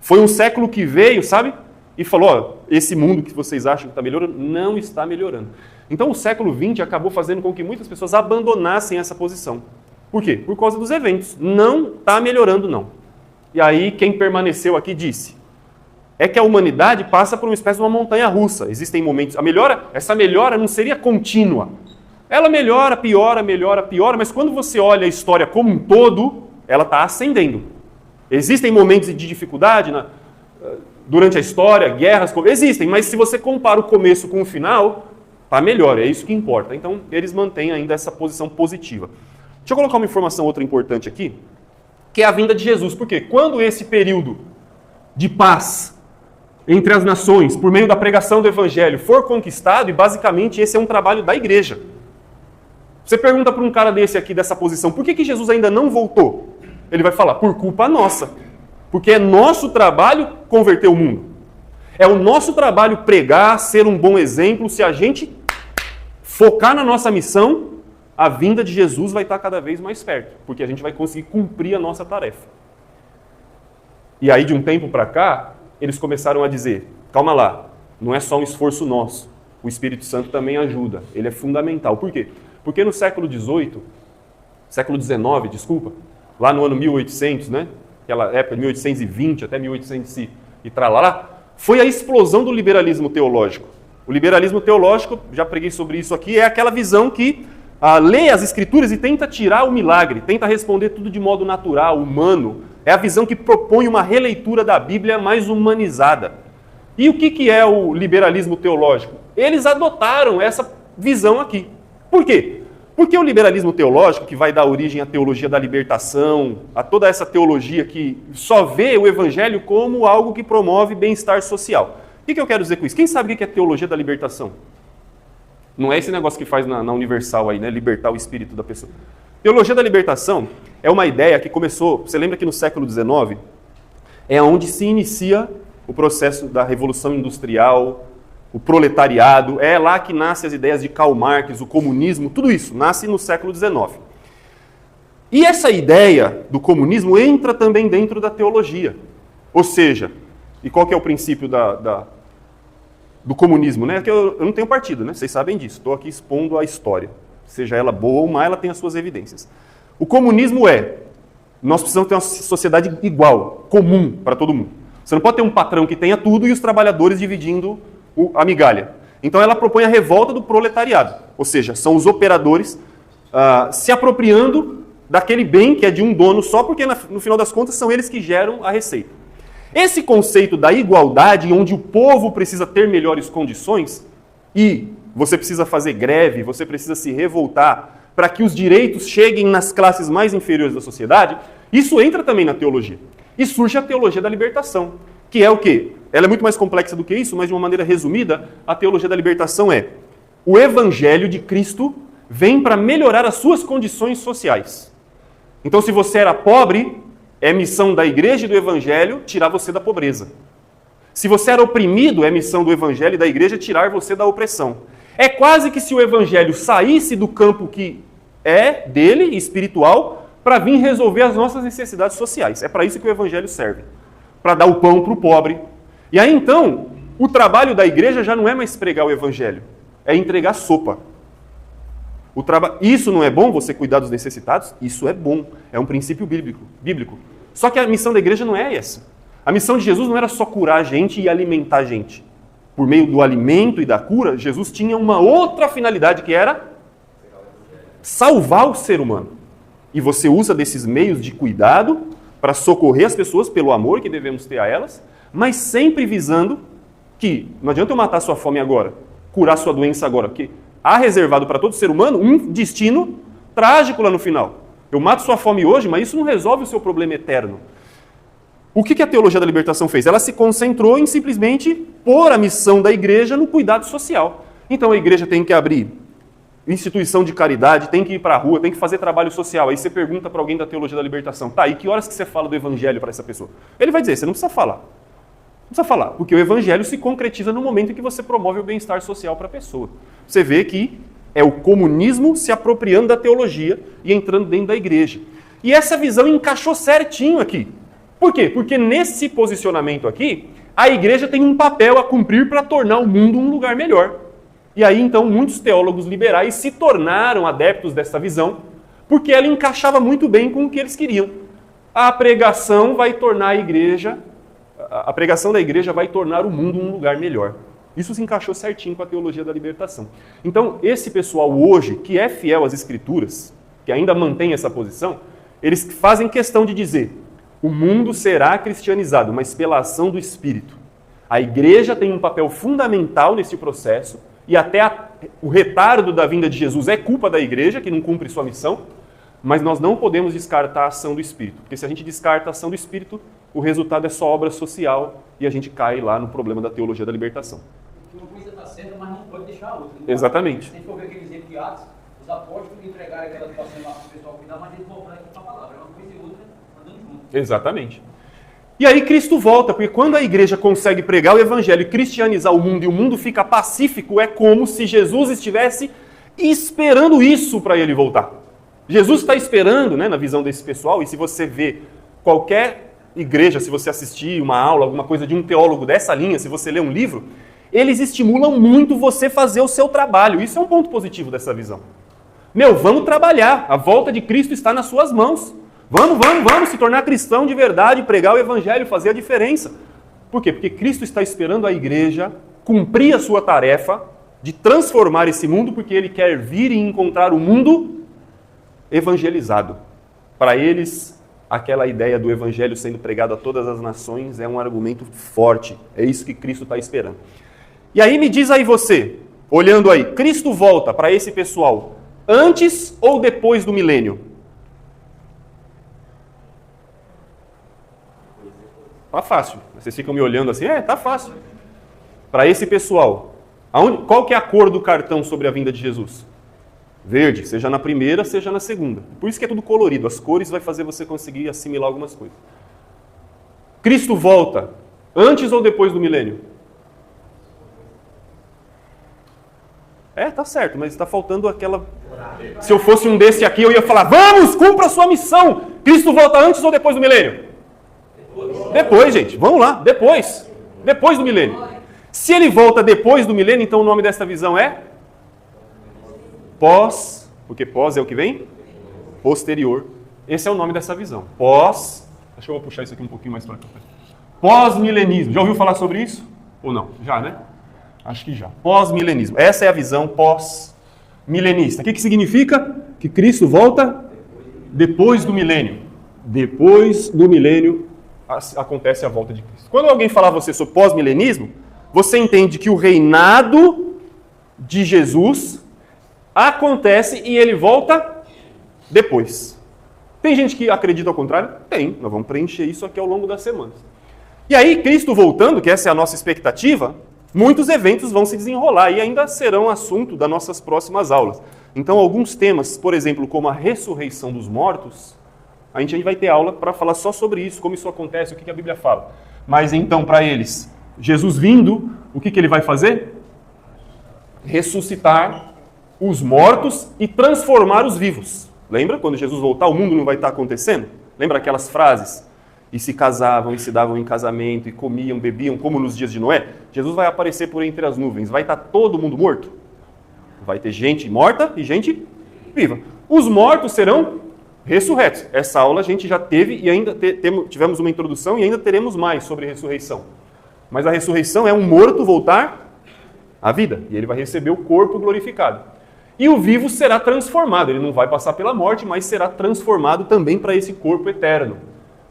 Foi um século que veio, sabe? E falou, ó, esse mundo que vocês acham que está melhorando, não está melhorando. Então o século XX acabou fazendo com que muitas pessoas abandonassem essa posição. Por quê? Por causa dos eventos. Não está melhorando, não. E aí quem permaneceu aqui disse, é que a humanidade passa por uma espécie de uma montanha-russa. Existem momentos... Essa melhora não seria contínua. Ela melhora, piora, mas quando você olha a história como um todo, ela está ascendendo. Existem momentos de dificuldade durante a história, guerras... Existem, mas se você compara o começo com o final... Está melhor, é isso que importa. Então, eles mantêm ainda essa posição positiva. Deixa eu colocar uma informação outra importante aqui, que é a vinda de Jesus. Por quê? Quando esse período de paz entre as nações, por meio da pregação do Evangelho, for conquistado, e basicamente esse é um trabalho da igreja. Você pergunta para um cara desse aqui, dessa posição, por que Jesus ainda não voltou? Ele vai falar, por culpa nossa. Porque é nosso trabalho converter o mundo. É o nosso trabalho pregar, ser um bom exemplo. Se a gente focar na nossa missão, a vinda de Jesus vai estar cada vez mais perto, porque a gente vai conseguir cumprir a nossa tarefa. E aí, de um tempo para cá, eles começaram a dizer, calma lá, não é só um esforço nosso, o Espírito Santo também ajuda, ele é fundamental. Por quê? Porque no século XIX, lá no ano 1800, né? Aquela época de 1820 até 1800 e tralalá, foi a explosão do liberalismo teológico. O liberalismo teológico, já preguei sobre isso aqui, é aquela visão que lê as Escrituras e tenta tirar o milagre, tenta responder tudo de modo natural, humano. É a visão que propõe uma releitura da Bíblia mais humanizada. E o que é o liberalismo teológico? Eles adotaram essa visão aqui. Por quê? Porque o liberalismo teológico, que vai dar origem à teologia da libertação, a toda essa teologia que só vê o evangelho como algo que promove bem-estar social. O que eu quero dizer com isso? Quem sabe o que é teologia da libertação? Não é esse negócio que faz na Universal aí, né? Libertar o espírito da pessoa. Teologia da libertação é uma ideia que começou, você lembra que no século XIX, é onde se inicia o processo da Revolução Industrial, o proletariado, é lá que nascem as ideias de Karl Marx, o comunismo, tudo isso nasce no século XIX. E essa ideia do comunismo entra também dentro da teologia. Ou seja, e qual que é o princípio do comunismo, né? Que eu não tenho partido, né? Vocês sabem disso. Estou aqui expondo a história. Seja ela boa ou má, ela tem as suas evidências. O comunismo nós precisamos ter uma sociedade igual, comum para todo mundo. Você não pode ter um patrão que tenha tudo e os trabalhadores dividindo a migalha. Então ela propõe a revolta do proletariado. Ou seja, são os operadores se apropriando daquele bem que é de um dono só, porque no final das contas são eles que geram a receita. Esse conceito da igualdade, onde o povo precisa ter melhores condições e você precisa fazer greve, você precisa se revoltar para que os direitos cheguem nas classes mais inferiores da sociedade, isso entra também na teologia. E surge a teologia da libertação, que é o quê? Ela é muito mais complexa do que isso, mas de uma maneira resumida, a teologia da libertação é: o evangelho de Cristo vem para melhorar as suas condições sociais. Então, se você era pobre, é missão da igreja e do evangelho tirar você da pobreza. Se você era oprimido, é missão do evangelho e da igreja tirar você da opressão. É quase que se o evangelho saísse do campo que é dele, espiritual, para vir resolver as nossas necessidades sociais. É para isso que o evangelho serve. Para dar o pão para o pobre. E aí, então, o trabalho da igreja já não é mais pregar o evangelho. É entregar sopa. Isso não é bom, você cuidar dos necessitados? Isso é bom. É um princípio bíblico. Só que a missão da igreja não é essa. A missão de Jesus não era só curar a gente e alimentar a gente. Por meio do alimento e da cura, Jesus tinha uma outra finalidade, que era salvar o ser humano. E você usa desses meios de cuidado para socorrer as pessoas pelo amor que devemos ter a elas, mas sempre visando que não adianta eu matar sua fome agora, curar sua doença agora, porque há reservado para todo ser humano um destino trágico lá no final. Eu mato sua fome hoje, mas isso não resolve o seu problema eterno. O que a teologia da libertação fez? Ela se concentrou em simplesmente pôr a missão da igreja no cuidado social. Então a igreja tem que abrir instituição de caridade, tem que ir para a rua, tem que fazer trabalho social. Aí você pergunta para alguém da teologia da libertação: tá, e que horas que você fala do evangelho para essa pessoa? Ele vai dizer: você não precisa falar. Não precisa falar, porque o evangelho se concretiza no momento em que você promove o bem-estar social para a pessoa. Você vê que é o comunismo se apropriando da teologia e entrando dentro da igreja. E essa visão encaixou certinho aqui. Por quê? Porque nesse posicionamento aqui, a igreja tem um papel a cumprir para tornar o mundo um lugar melhor. E aí, então, muitos teólogos liberais se tornaram adeptos dessa visão, porque ela encaixava muito bem com o que eles queriam. A pregação vai tornar a pregação da igreja vai tornar o mundo um lugar melhor. Isso se encaixou certinho com a teologia da libertação. Então, esse pessoal hoje, que é fiel às Escrituras, que ainda mantém essa posição, eles fazem questão de dizer: o mundo será cristianizado, mas pela ação do Espírito. A igreja tem um papel fundamental nesse processo, e até o retardo da vinda de Jesus é culpa da igreja, que não cumpre sua missão, mas nós não podemos descartar a ação do Espírito, porque se a gente descarta a ação do Espírito, o resultado é só obra social, e a gente cai lá no problema da teologia da libertação. Uma coisa está certa, mas não pode deixar a outra. Exatamente. Se a gente for ver aquele exemplo de Atos, os apóstolos entregaram aquela situação lá para o pessoal cuidar, mas eles voltaram aqui para a palavra. É uma coisa e outra andando junto. Exatamente. E aí Cristo volta, porque quando a igreja consegue pregar o evangelho e cristianizar o mundo, e o mundo fica pacífico, é como se Jesus estivesse esperando isso para ele voltar. Jesus está esperando, né, na visão desse pessoal, e se você vê qualquer igreja, se você assistir uma aula, alguma coisa de um teólogo dessa linha, se você ler um livro, eles estimulam muito você fazer o seu trabalho. Isso é um ponto positivo dessa visão. Vamos trabalhar, a volta de Cristo está nas suas mãos. Vamos se tornar cristão de verdade, pregar o evangelho, fazer a diferença. Por quê? Porque Cristo está esperando a igreja cumprir a sua tarefa de transformar esse mundo, porque ele quer vir e encontrar o mundo evangelizado. Para eles, aquela ideia do evangelho sendo pregado a todas as nações é um argumento forte. É isso que Cristo está esperando. E aí me diz aí você, olhando aí, Cristo volta para esse pessoal antes ou depois do milênio? Tá fácil. Vocês ficam me olhando assim, tá fácil. Para esse pessoal, qual que é a cor do cartão sobre a vinda de Jesus? Verde, seja na primeira, seja na segunda. Por isso que é tudo colorido. As cores vai fazer você conseguir assimilar algumas coisas. Cristo volta antes ou depois do milênio? Tá certo, mas está faltando aquela... Se eu fosse um desse aqui, eu ia falar: vamos, cumpra a sua missão. Cristo volta antes ou depois do milênio? Depois, gente. Vamos lá, depois. Depois do milênio. Se ele volta depois do milênio, então o nome dessa visão é pós, porque pós é o que vem? Posterior. Esse é o nome dessa visão. Pós, acho que eu vou puxar isso aqui um pouquinho mais para cá. Pós-milenismo. Já ouviu falar sobre isso? Ou não? Já, né? Acho que já. Pós-milenismo. Essa é a visão pós-milenista. O que significa? Que Cristo volta depois do milênio. Depois do milênio acontece a volta de Cristo. Quando alguém falar a você sobre pós-milenismo, você entende que o reinado de Jesus acontece e ele volta depois. Tem gente que acredita ao contrário? Tem. Nós vamos preencher isso aqui ao longo das semanas. E aí, Cristo voltando, que essa é a nossa expectativa, muitos eventos vão se desenrolar e ainda serão assunto das nossas próximas aulas. Então, alguns temas, por exemplo, como a ressurreição dos mortos, a gente vai ter aula para falar só sobre isso, como isso acontece, o que a Bíblia fala. Mas então, para eles, Jesus vindo, o que ele vai fazer? Ressuscitar os mortos e transformar os vivos. Lembra? Quando Jesus voltar, o mundo não vai estar acontecendo? Lembra aquelas frases? E se casavam, e se davam em casamento, e comiam, bebiam, como nos dias de Noé? Jesus vai aparecer por entre as nuvens. Vai estar todo mundo morto? Vai ter gente morta e gente viva. Os mortos serão ressurretos. Essa aula a gente já teve e ainda tivemos uma introdução e ainda teremos mais sobre ressurreição. Mas a ressurreição é um morto voltar à vida. E ele vai receber o corpo glorificado. E o vivo será transformado. Ele não vai passar pela morte, mas será transformado também para esse corpo eterno.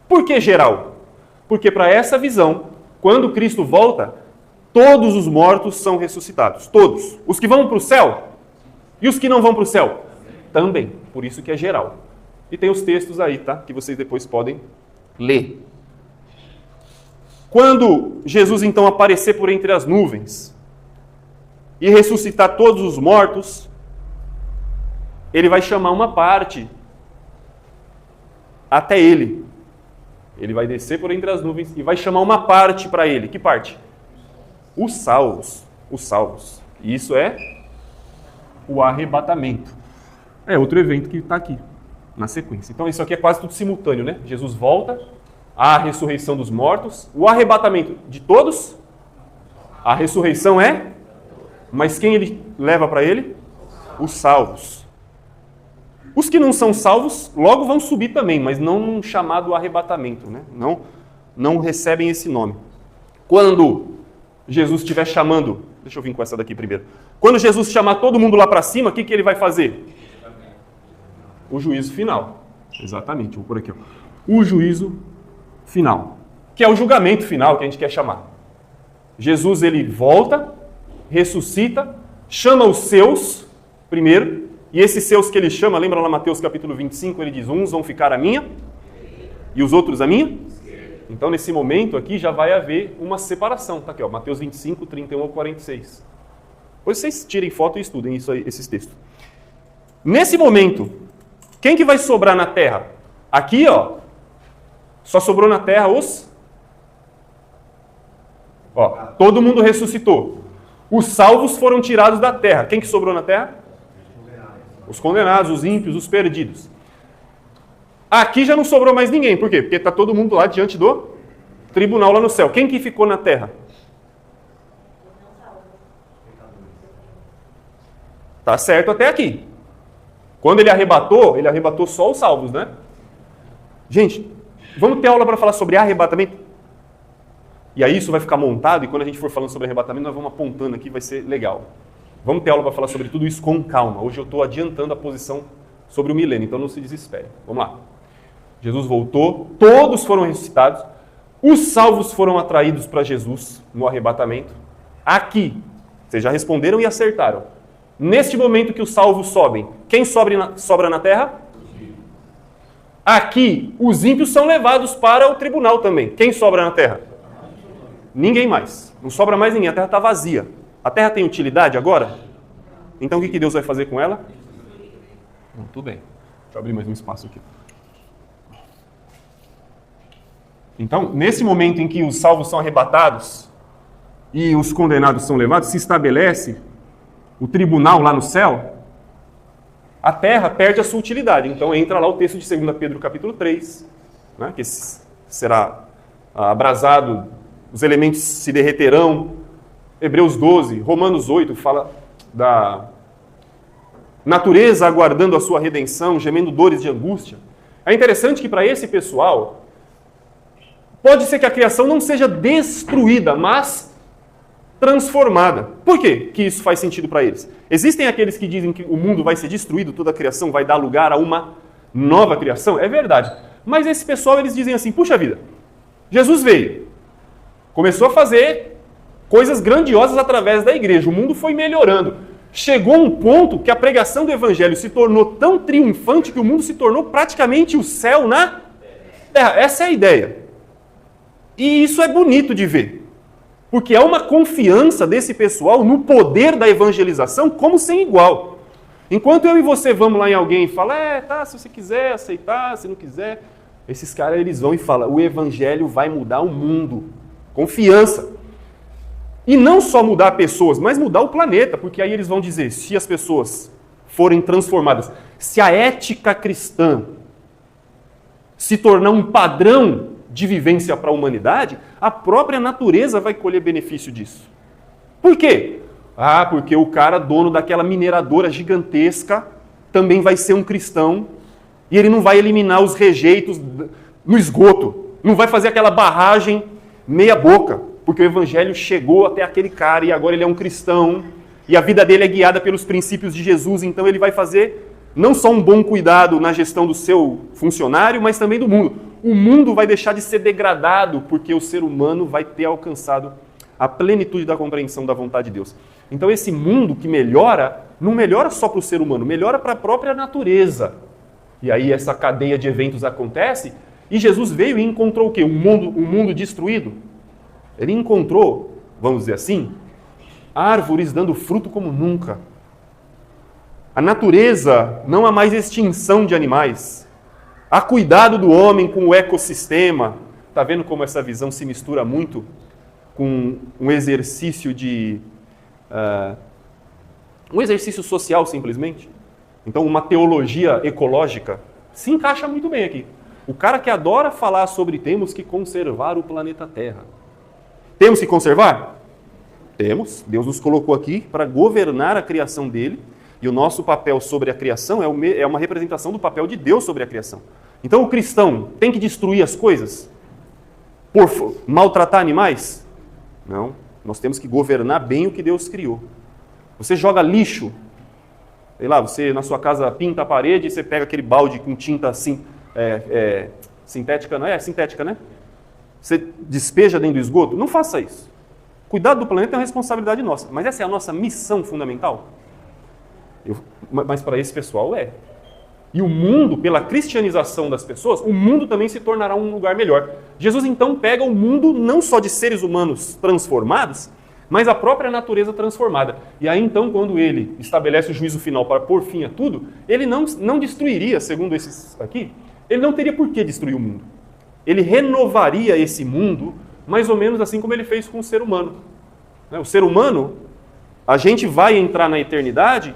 Por que geral? Porque para essa visão, quando Cristo volta, todos os mortos são ressuscitados. Todos. Os que vão para o céu e os que não vão para o céu também. Por isso que é geral. E tem os textos aí, tá? Que vocês depois podem ler. Quando Jesus então aparecer por entre as nuvens e ressuscitar todos os mortos, ele vai chamar uma parte até ele. Ele vai descer por entre as nuvens e vai chamar uma parte para ele. Que parte? Os salvos. Os salvos. E isso é o arrebatamento. É outro evento que está aqui, na sequência. Então isso aqui é quase tudo simultâneo, né? Jesus volta, a ressurreição dos mortos, o arrebatamento de todos. A ressurreição é? Mas quem ele leva para ele? Os salvos. Os que não são salvos logo vão subir também, mas não num chamado arrebatamento, né? Não recebem esse nome. Quando Jesus estiver chamando, deixa eu vir com essa daqui primeiro. Quando Jesus chamar todo mundo lá para cima, o que ele vai fazer? O juízo final. Exatamente, vou por aqui. O juízo final, que é o julgamento final que a gente quer chamar. Jesus ele volta, ressuscita, chama os seus primeiro. E esses seus que ele chama, lembra lá Mateus capítulo 25, ele diz, uns vão ficar a minha e os outros a minha? Então nesse momento aqui já vai haver uma separação. Tá aqui, ó, Mateus 25, 31 ao 46. Depois vocês tirem foto e estudem isso aí, esses textos. Nesse momento, quem que vai sobrar na terra? Aqui, ó, só sobrou na terra os... Ó, todo mundo ressuscitou. Os salvos foram tirados da terra. Quem que sobrou na terra? Os condenados, os ímpios, os perdidos. Aqui já não sobrou mais ninguém. Por quê? Porque está todo mundo lá diante do tribunal lá no céu. Quem que ficou na terra? Tá certo até aqui. Quando ele arrebatou só os salvos, né? Gente, vamos ter aula para falar sobre arrebatamento? E aí isso vai ficar montado e quando a gente for falando sobre arrebatamento, nós vamos apontando aqui, vai ser legal. Vamos ter aula para falar sobre tudo isso com calma. Hoje eu estou adiantando a posição sobre o milênio, então não se desespere. Vamos lá. Jesus voltou, todos foram ressuscitados, os salvos foram atraídos para Jesus no arrebatamento. Aqui, vocês já responderam e acertaram. Neste momento que os salvos sobem, quem sobra na terra? Aqui, os ímpios são levados para o tribunal também. Quem sobra na terra? Ninguém mais. Não sobra mais ninguém, a terra está vazia. A terra tem utilidade agora? Então o que Deus vai fazer com ela? Muito bem. Deixa eu abrir mais um espaço aqui. Então, nesse momento em que os salvos são arrebatados e os condenados são levados, se estabelece o tribunal lá no céu, a terra perde a sua utilidade. Então entra lá o texto de 2 Pedro capítulo 3, né, que será abrasado, os elementos se derreterão, Hebreus 12, Romanos 8 fala da natureza aguardando a sua redenção, gemendo dores de angústia. É interessante que para esse pessoal, pode ser que a criação não seja destruída, mas transformada. Por quê que isso faz sentido para eles? Existem aqueles que dizem que o mundo vai ser destruído, toda a criação vai dar lugar a uma nova criação. É verdade. Mas esse pessoal, eles dizem assim, puxa vida, Jesus veio, começou a fazer coisas grandiosas através da igreja, o mundo foi melhorando. Chegou um ponto que a pregação do evangelho se tornou tão triunfante que o mundo se tornou praticamente o céu na terra. Essa é a ideia. E isso é bonito de ver. Porque há uma confiança desse pessoal no poder da evangelização como sem igual. Enquanto eu e você vamos lá em alguém e fala, tá, se você quiser aceitar, se não quiser, esses caras eles vão e falam, o evangelho vai mudar o mundo. Confiança. E não só mudar pessoas, mas mudar o planeta, porque aí eles vão dizer, se as pessoas forem transformadas, se a ética cristã se tornar um padrão de vivência para a humanidade, a própria natureza vai colher benefício disso. Por quê? Porque o cara dono daquela mineradora gigantesca também vai ser um cristão e ele não vai eliminar os rejeitos no esgoto, não vai fazer aquela barragem meia boca. Porque o evangelho chegou até aquele cara e agora ele é um cristão e a vida dele é guiada pelos princípios de Jesus, então ele vai fazer não só um bom cuidado na gestão do seu funcionário, mas também do mundo. O mundo vai deixar de ser degradado porque o ser humano vai ter alcançado a plenitude da compreensão da vontade de Deus. Então esse mundo que melhora, não melhora só para o ser humano, melhora para a própria natureza. E aí essa cadeia de eventos acontece e Jesus veio e encontrou o quê? Um mundo destruído. Ele encontrou, vamos dizer assim, árvores dando fruto como nunca. A natureza, não há mais extinção de animais. Há cuidado do homem com o ecossistema. Está vendo como essa visão se mistura muito com um exercício um exercício social, simplesmente? Então, uma teologia ecológica se encaixa muito bem aqui. O cara que adora falar sobre temos que conservar o planeta Terra. Temos que conservar? Temos. Deus nos colocou aqui para governar a criação dele. E o nosso papel sobre a criação é uma representação do papel de Deus sobre a criação. Então o cristão tem que destruir as coisas? Por maltratar animais? Não. Nós temos que governar bem o que Deus criou. Você joga lixo. Sei lá, você na sua casa pinta a parede e você pega aquele balde com tinta assim, sintética, não é? Sintética, né? Você despeja dentro do esgoto? Não faça isso. Cuidado do planeta é uma responsabilidade nossa. Mas essa é a nossa missão fundamental? Mas para esse pessoal é. E o mundo, pela cristianização das pessoas, o mundo também se tornará um lugar melhor. Jesus então pega o mundo não só de seres humanos transformados, mas a própria natureza transformada. E aí então, quando ele estabelece o juízo final para pôr fim a tudo, ele não destruiria, segundo esses aqui, ele não teria por que destruir o mundo. Ele renovaria esse mundo, mais ou menos assim como ele fez com o ser humano. O ser humano, a gente vai entrar na eternidade,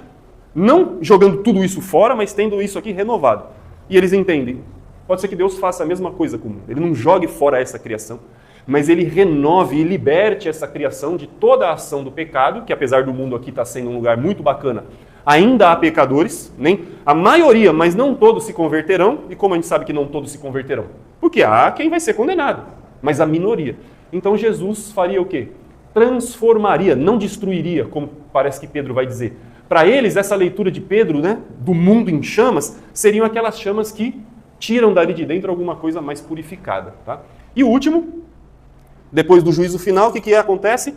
não jogando tudo isso fora, mas tendo isso aqui renovado. E eles entendem. Pode ser que Deus faça a mesma coisa com o mundo. Ele não jogue fora essa criação, mas ele renove e liberte essa criação de toda a ação do pecado, que apesar do mundo aqui estar sendo um lugar muito bacana, ainda há pecadores, nem a maioria, mas não todos se converterão. E como a gente sabe que não todos se converterão? Porque há quem vai ser condenado, mas a minoria. Então Jesus faria o quê? Transformaria, não destruiria, como parece que Pedro vai dizer. Para eles, essa leitura de Pedro, né, do mundo em chamas, seriam aquelas chamas que tiram dali de dentro alguma coisa mais purificada. Tá? E o último, depois do juízo final, o que acontece?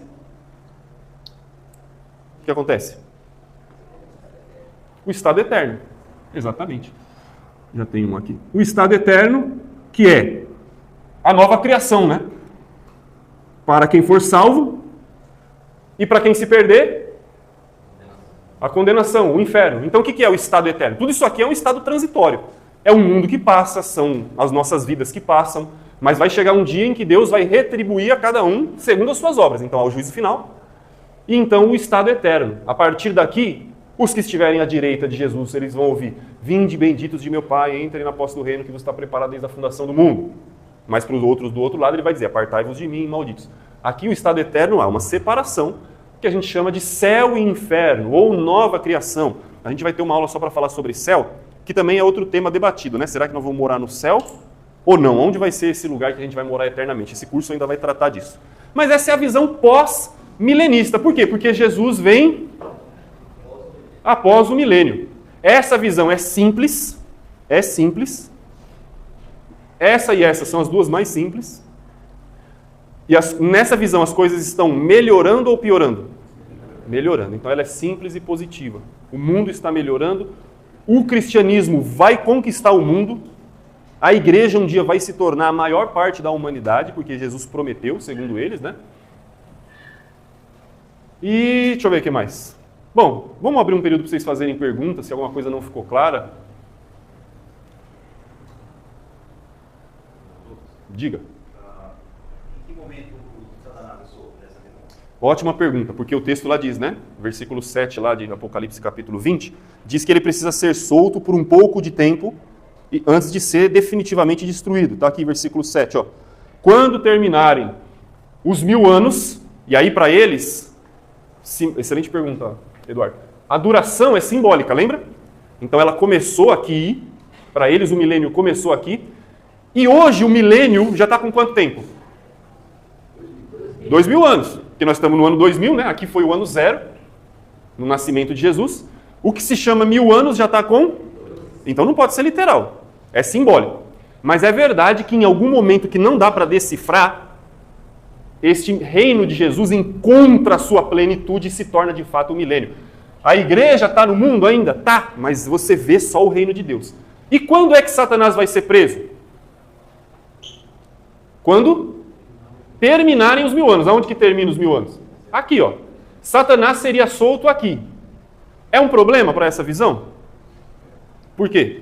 O que acontece? O estado eterno. Exatamente. Já tem um aqui. O estado eterno, que é a nova criação, né? Para quem for salvo e para quem se perder, a condenação, o inferno. Então o que é o estado eterno? Tudo isso aqui é um estado transitório. É um mundo que passa, são as nossas vidas que passam, mas vai chegar um dia em que Deus vai retribuir a cada um segundo as suas obras. Então há o juízo final e então o estado eterno. A partir daqui, os que estiverem à direita de Jesus, eles vão ouvir: vinde benditos de meu Pai, entrem na posse do reino que vos está preparado desde a fundação do mundo. Mas para os outros do outro lado ele vai dizer: apartai-vos de mim, malditos. Aqui o estado eterno há uma separação, que a gente chama de céu e inferno, ou nova criação. A gente vai ter uma aula só para falar sobre céu, que também é outro tema debatido, né? Será que nós vamos morar no céu ou não? Onde vai ser esse lugar que a gente vai morar eternamente? Esse curso ainda vai tratar disso. Mas essa é a visão pós-milenista. Por quê? Porque Jesus vem após o milênio. Essa visão é simples. Essa e essa são as duas mais simples. E nessa visão as coisas estão melhorando ou piorando? Melhorando. Então ela é simples e positiva. O mundo está melhorando. O cristianismo vai conquistar o mundo. A igreja um dia vai se tornar a maior parte da humanidade, porque Jesus prometeu, segundo eles, né? E deixa eu ver o que mais. Bom, vamos abrir um período para vocês fazerem perguntas, se alguma coisa não ficou clara. Diga. Em que momento o Satanás soube dessa visão? Ótima pergunta, porque o texto lá diz, né? Versículo 7 lá de Apocalipse capítulo 20, diz que ele precisa ser solto por um pouco de tempo antes de ser definitivamente destruído. Está aqui versículo 7, ó. Quando terminarem os 1000 anos, e aí para eles, excelente pergunta, Eduardo, a duração é simbólica, lembra? Então ela começou aqui, para eles o milênio começou aqui, e hoje o milênio já está com quanto tempo? 2000 anos, porque nós estamos no ano 2000, né? Aqui foi o ano 0, no nascimento de Jesus. O que se chama 1000 anos já está com... Então não pode ser literal, é simbólico. Mas é verdade que em algum momento que não dá para decifrar, este reino de Jesus encontra a sua plenitude e se torna de fato o milênio. A igreja está no mundo ainda? Tá, mas você vê só o reino de Deus. E quando é que Satanás vai ser preso? Quando terminarem os 1000 anos. Aonde que termina os 1000 anos? Aqui, ó. Satanás seria solto aqui. É um problema para essa visão? Por quê?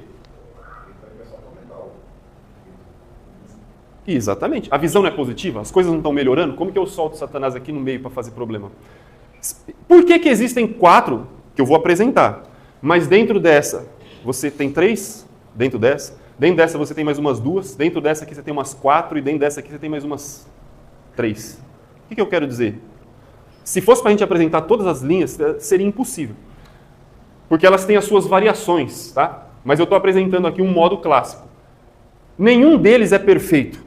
Exatamente. A visão não é positiva? As coisas não estão melhorando? Como que eu solto Satanás aqui no meio para fazer problema? Por que que existem 4 que eu vou apresentar? Mas dentro dessa, você tem 3? Dentro dessa você tem mais umas 2, dentro dessa aqui você tem umas 4 e dentro dessa aqui você tem mais umas 3. O que eu quero dizer? Se fosse para a gente apresentar todas as linhas, seria impossível. Porque elas têm as suas variações, tá? Mas eu estou apresentando aqui um modo clássico. Nenhum deles é perfeito.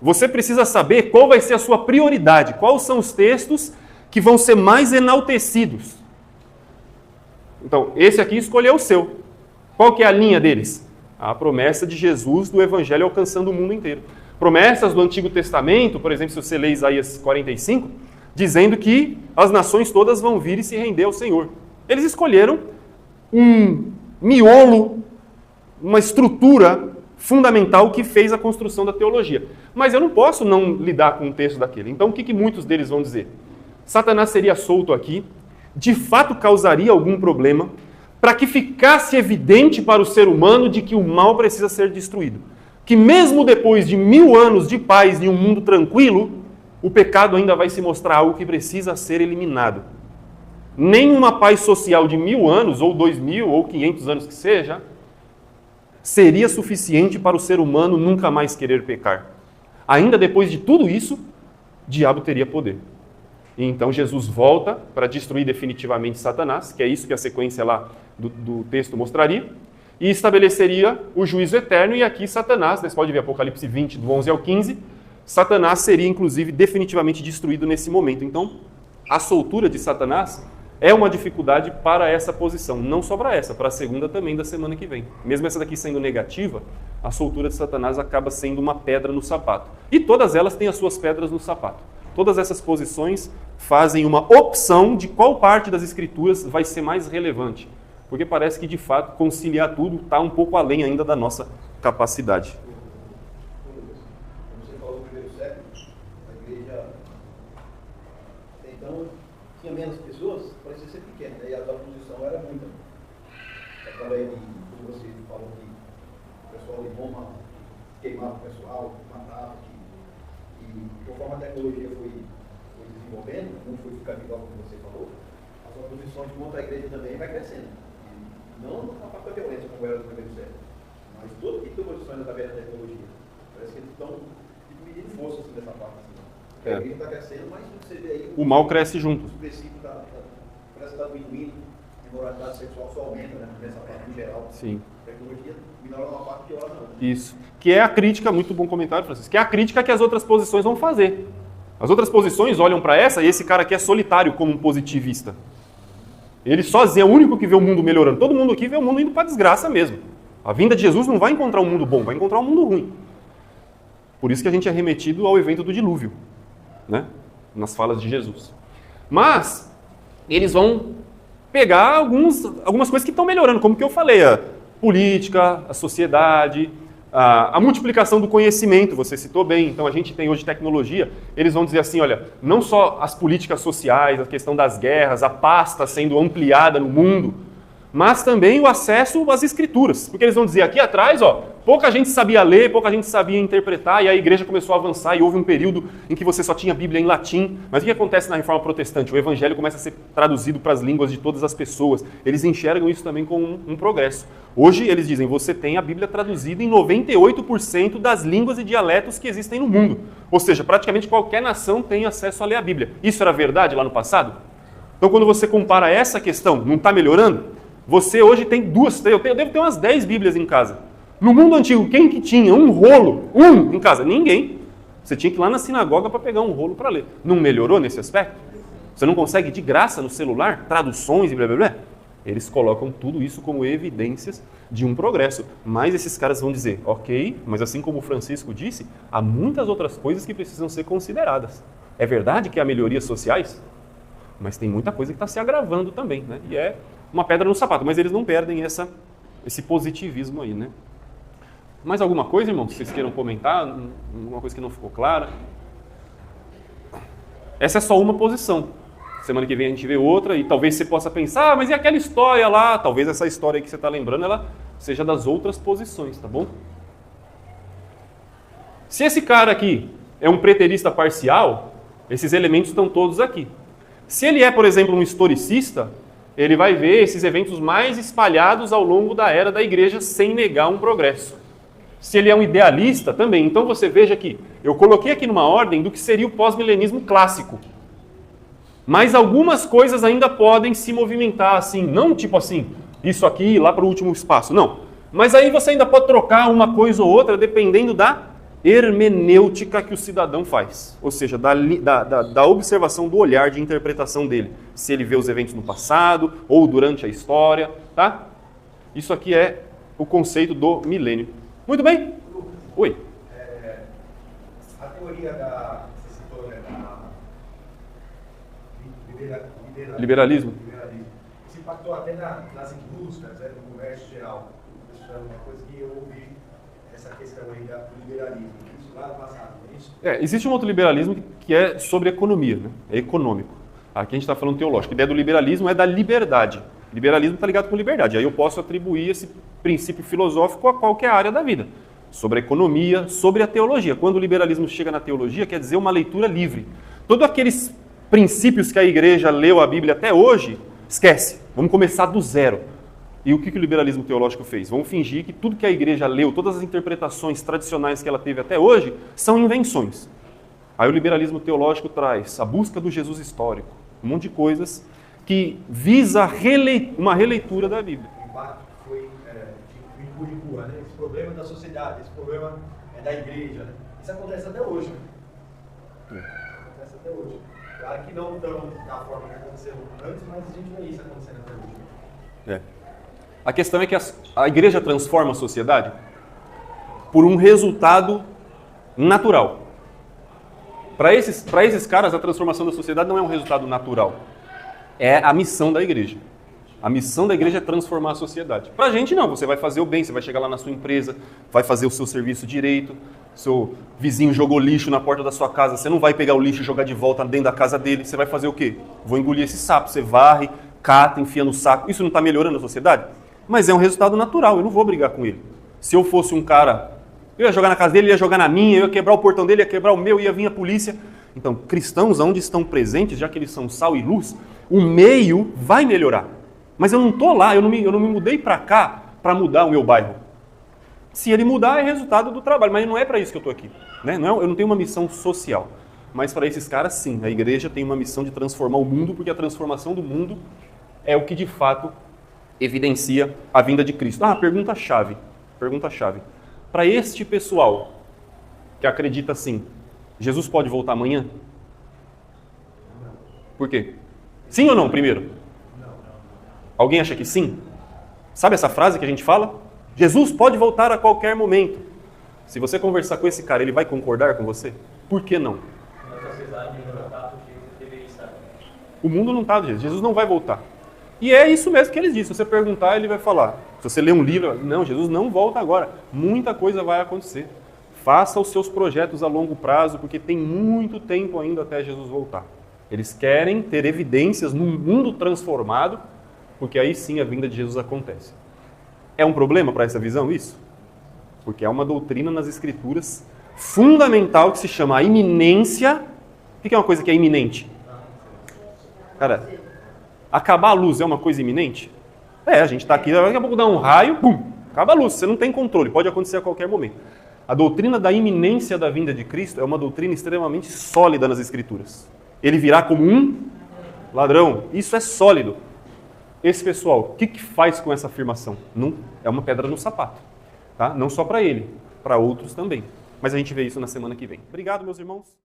Você precisa saber qual vai ser a sua prioridade, quais são os textos que vão ser mais enaltecidos. Então, esse aqui escolheu o seu. Qual que é a linha deles? A promessa de Jesus do Evangelho alcançando o mundo inteiro. Promessas do Antigo Testamento, por exemplo, se você lê Isaías 45, dizendo que as nações todas vão vir e se render ao Senhor. Eles escolheram um miolo, uma estrutura fundamental que fez a construção da teologia. Mas eu não posso não lidar com um texto daquele. Então, o que muitos deles vão dizer? Satanás seria solto aqui, de fato causaria algum problema, para que ficasse evidente para o ser humano de que o mal precisa ser destruído. Que mesmo depois de 1000 anos de paz e um mundo tranquilo, o pecado ainda vai se mostrar algo que precisa ser eliminado. Nenhuma paz social de 1000 anos, ou 2000, ou 500 anos que seja, seria suficiente para o ser humano nunca mais querer pecar. Ainda depois de tudo isso, o diabo teria poder. E então Jesus volta para destruir definitivamente Satanás, que é isso que a sequência lá do texto mostraria, e estabeleceria o juízo eterno, e aqui Satanás, você pode ver Apocalipse 20, do 11 ao 15, Satanás seria inclusive definitivamente destruído nesse momento. Então, a soltura de Satanás é uma dificuldade para essa posição, não só para essa, para a segunda também da semana que vem. Mesmo essa daqui sendo negativa, a soltura de Satanás acaba sendo uma pedra no sapato. E todas elas têm as suas pedras no sapato. Todas essas posições fazem uma opção de qual parte das Escrituras vai ser mais relevante. Porque parece que, de fato, conciliar tudo está um pouco além ainda da nossa capacidade. Como você falou, no primeiro século, a igreja, então, tinha menos pessoas, parecia ser pequena, e a oposição era muita. Através de, como você falou, que o pessoal de Roma queimava o pessoal, matava, e conforme a tecnologia foi desenvolvendo, não foi ficando igual como você falou, as oposições contra a igreja também vai crescendo. Não na parte da violência, como era no primeiro século, mas todo tipo de oposições através da tecnologia. Parece que eles estão medindo força assim, dessa parte. Assim. A igreja está crescendo, mas você vê aí... O mal cresce junto. Os princípios parece que está diminuindo, a imoralidade sexual só aumenta, né? Nessa parte em geral. Sim. A tecnologia minora uma parte pior, não. Isso. Que é a crítica, muito bom comentário, Francisco, que é a crítica que as outras posições vão fazer. As outras posições olham para essa e esse cara aqui é solitário como um positivista. Ele sozinho é o único que vê o mundo melhorando. Todo mundo aqui vê o mundo indo para desgraça mesmo. A vinda de Jesus não vai encontrar um mundo bom, vai encontrar um mundo ruim. Por isso que a gente é remetido ao evento do dilúvio, né? Nas falas de Jesus. Mas eles vão pegar algumas coisas que estão melhorando, como que eu falei, a política, a sociedade, a multiplicação do conhecimento, você citou bem. Então a gente tem hoje tecnologia, eles vão dizer assim, olha, não só as políticas sociais, a questão das guerras, a paz está sendo ampliada no mundo, mas também o acesso às escrituras. Porque eles vão dizer aqui atrás, ó, pouca gente sabia ler, pouca gente sabia interpretar, e a igreja começou a avançar, e houve um período em que você só tinha a Bíblia em latim. Mas o que acontece na Reforma Protestante? O Evangelho começa a ser traduzido para as línguas de todas as pessoas. Eles enxergam isso também como um progresso. Hoje, eles dizem, você tem a Bíblia traduzida em 98% das línguas e dialetos que existem no mundo. Ou seja, praticamente qualquer nação tem acesso a ler a Bíblia. Isso era verdade lá no passado? Então, quando você compara essa questão, não está melhorando? Você hoje tem eu devo ter umas 10 Bíblias em casa. No mundo antigo, quem que tinha um rolo, em casa? Ninguém. Você tinha que ir lá na sinagoga para pegar um rolo para ler. Não melhorou nesse aspecto? Você não consegue de graça no celular, traduções e blá blá blá? Eles colocam tudo isso como evidências de um progresso. Mas esses caras vão dizer, ok, mas assim como o Francisco disse, há muitas outras coisas que precisam ser consideradas. É verdade que há melhorias sociais, mas tem muita coisa que está se agravando também, né? E é uma pedra no sapato, mas eles não perdem esse positivismo aí, né? Mais alguma coisa, irmão, que vocês queiram comentar? Alguma coisa que não ficou clara? Essa é só uma posição. Semana que vem a gente vê outra e talvez você possa pensar, mas e aquela história lá? Talvez essa história que você está lembrando, ela seja das outras posições, tá bom? Se esse cara aqui é um preterista parcial, esses elementos estão todos aqui. Se ele é, por exemplo, um historicista, ele vai ver esses eventos mais espalhados ao longo da era da igreja sem negar um progresso. Se ele é um idealista também, então você veja que eu coloquei aqui numa ordem do que seria o pós-milenismo clássico. Mas algumas coisas ainda podem se movimentar assim, não tipo assim, isso aqui lá para o último espaço, não. Mas aí você ainda pode trocar uma coisa ou outra dependendo da hermenêutica que o cidadão faz, ou seja, da observação do olhar de interpretação dele, se ele vê os eventos no passado ou durante a história, tá? Isso aqui é o conceito do milênio. Muito bem? Oi. A teoria você citou, né, da liberalismo. Isso impactou até nas indústrias, né, no comércio geral. Isso é uma coisa que eu ouvi, essa questão aí do liberalismo. Isso lá no passado, não é isso? Existe um outro liberalismo que é sobre economia, né? É econômico. Aqui a gente está falando teológico. A ideia do liberalismo é da liberdade. Liberalismo está ligado com liberdade. Aí eu posso atribuir esse princípio filosófico a qualquer área da vida. Sobre a economia, sobre a teologia. Quando o liberalismo chega na teologia, quer dizer uma leitura livre. Todos aqueles princípios que a igreja leu a Bíblia até hoje, esquece. Vamos começar do zero. E o que o liberalismo teológico fez? Vamos fingir que tudo que a igreja leu, todas as interpretações tradicionais que ela teve até hoje, são invenções. Aí o liberalismo teológico traz a busca do Jesus histórico, um monte de coisas que visa uma releitura da Bíblia. O impacto foi de empurra, né? Esse problema da sociedade, esse problema é da igreja. Né? Isso acontece até hoje. Né? Acontece até hoje. Claro que não tão da forma que aconteceu antes, mas a gente vê isso acontecendo até hoje. A questão é que a igreja transforma a sociedade por um resultado natural. Para esses caras, a transformação da sociedade não é um resultado natural. É a missão da igreja. A missão da igreja é transformar a sociedade. Para a gente não, você vai fazer o bem, você vai chegar lá na sua empresa, vai fazer o seu serviço direito, seu vizinho jogou lixo na porta da sua casa, você não vai pegar o lixo e jogar de volta dentro da casa dele, você vai fazer o quê? Vou engolir esse sapo, você varre, cata, enfia no saco. Isso não está melhorando a sociedade? Mas é um resultado natural, eu não vou brigar com ele. Se eu fosse um cara, eu ia jogar na casa dele, ele ia jogar na minha, eu ia quebrar o portão dele, ia quebrar o meu, ia vir a polícia. Então, cristãos, onde estão presentes, já que eles são sal e luz, o meio vai melhorar. Mas eu não estou lá, eu não me mudei para cá para mudar o meu bairro. Se ele mudar, é resultado do trabalho, mas não é para isso que eu estou aqui. Né? Eu não tenho uma missão social. mas para esses caras, sim. A igreja tem uma missão de transformar o mundo, porque a transformação do mundo é o que, de fato, evidencia a vinda de Cristo. Pergunta-chave. Pergunta-chave. Para este pessoal que acredita assim, Jesus pode voltar amanhã? Por quê? Sim ou não, primeiro? Alguém acha que sim? Sabe essa frase que a gente fala? Jesus pode voltar a qualquer momento. Se você conversar com esse cara, ele vai concordar com você? Por que não? Na sociedade não está do jeito que deveria estar. O mundo não está do jeito. Jesus não vai voltar. E é isso mesmo que ele diz. Se você perguntar, ele vai falar. Se você ler um livro, não, Jesus não volta agora. Muita coisa vai acontecer. Faça os seus projetos a longo prazo, porque tem muito tempo ainda até Jesus voltar. Eles querem ter evidências num mundo transformado, porque aí sim a vinda de Jesus acontece. É um problema para essa visão isso? Porque é uma doutrina nas Escrituras fundamental que se chama a iminência. O que é uma coisa que é iminente? Cara, acabar a luz é uma coisa iminente? A gente está aqui, daqui a pouco dá um raio, pum, acaba a luz. Você não tem controle, pode acontecer a qualquer momento. A doutrina da iminência da vinda de Cristo é uma doutrina extremamente sólida nas Escrituras. Ele virá como um ladrão. Isso é sólido. Esse pessoal, o que faz com essa afirmação? Não, é uma pedra no sapato. Tá? Não só para ele, para outros também. Mas a gente vê isso na semana que vem. Obrigado, meus irmãos.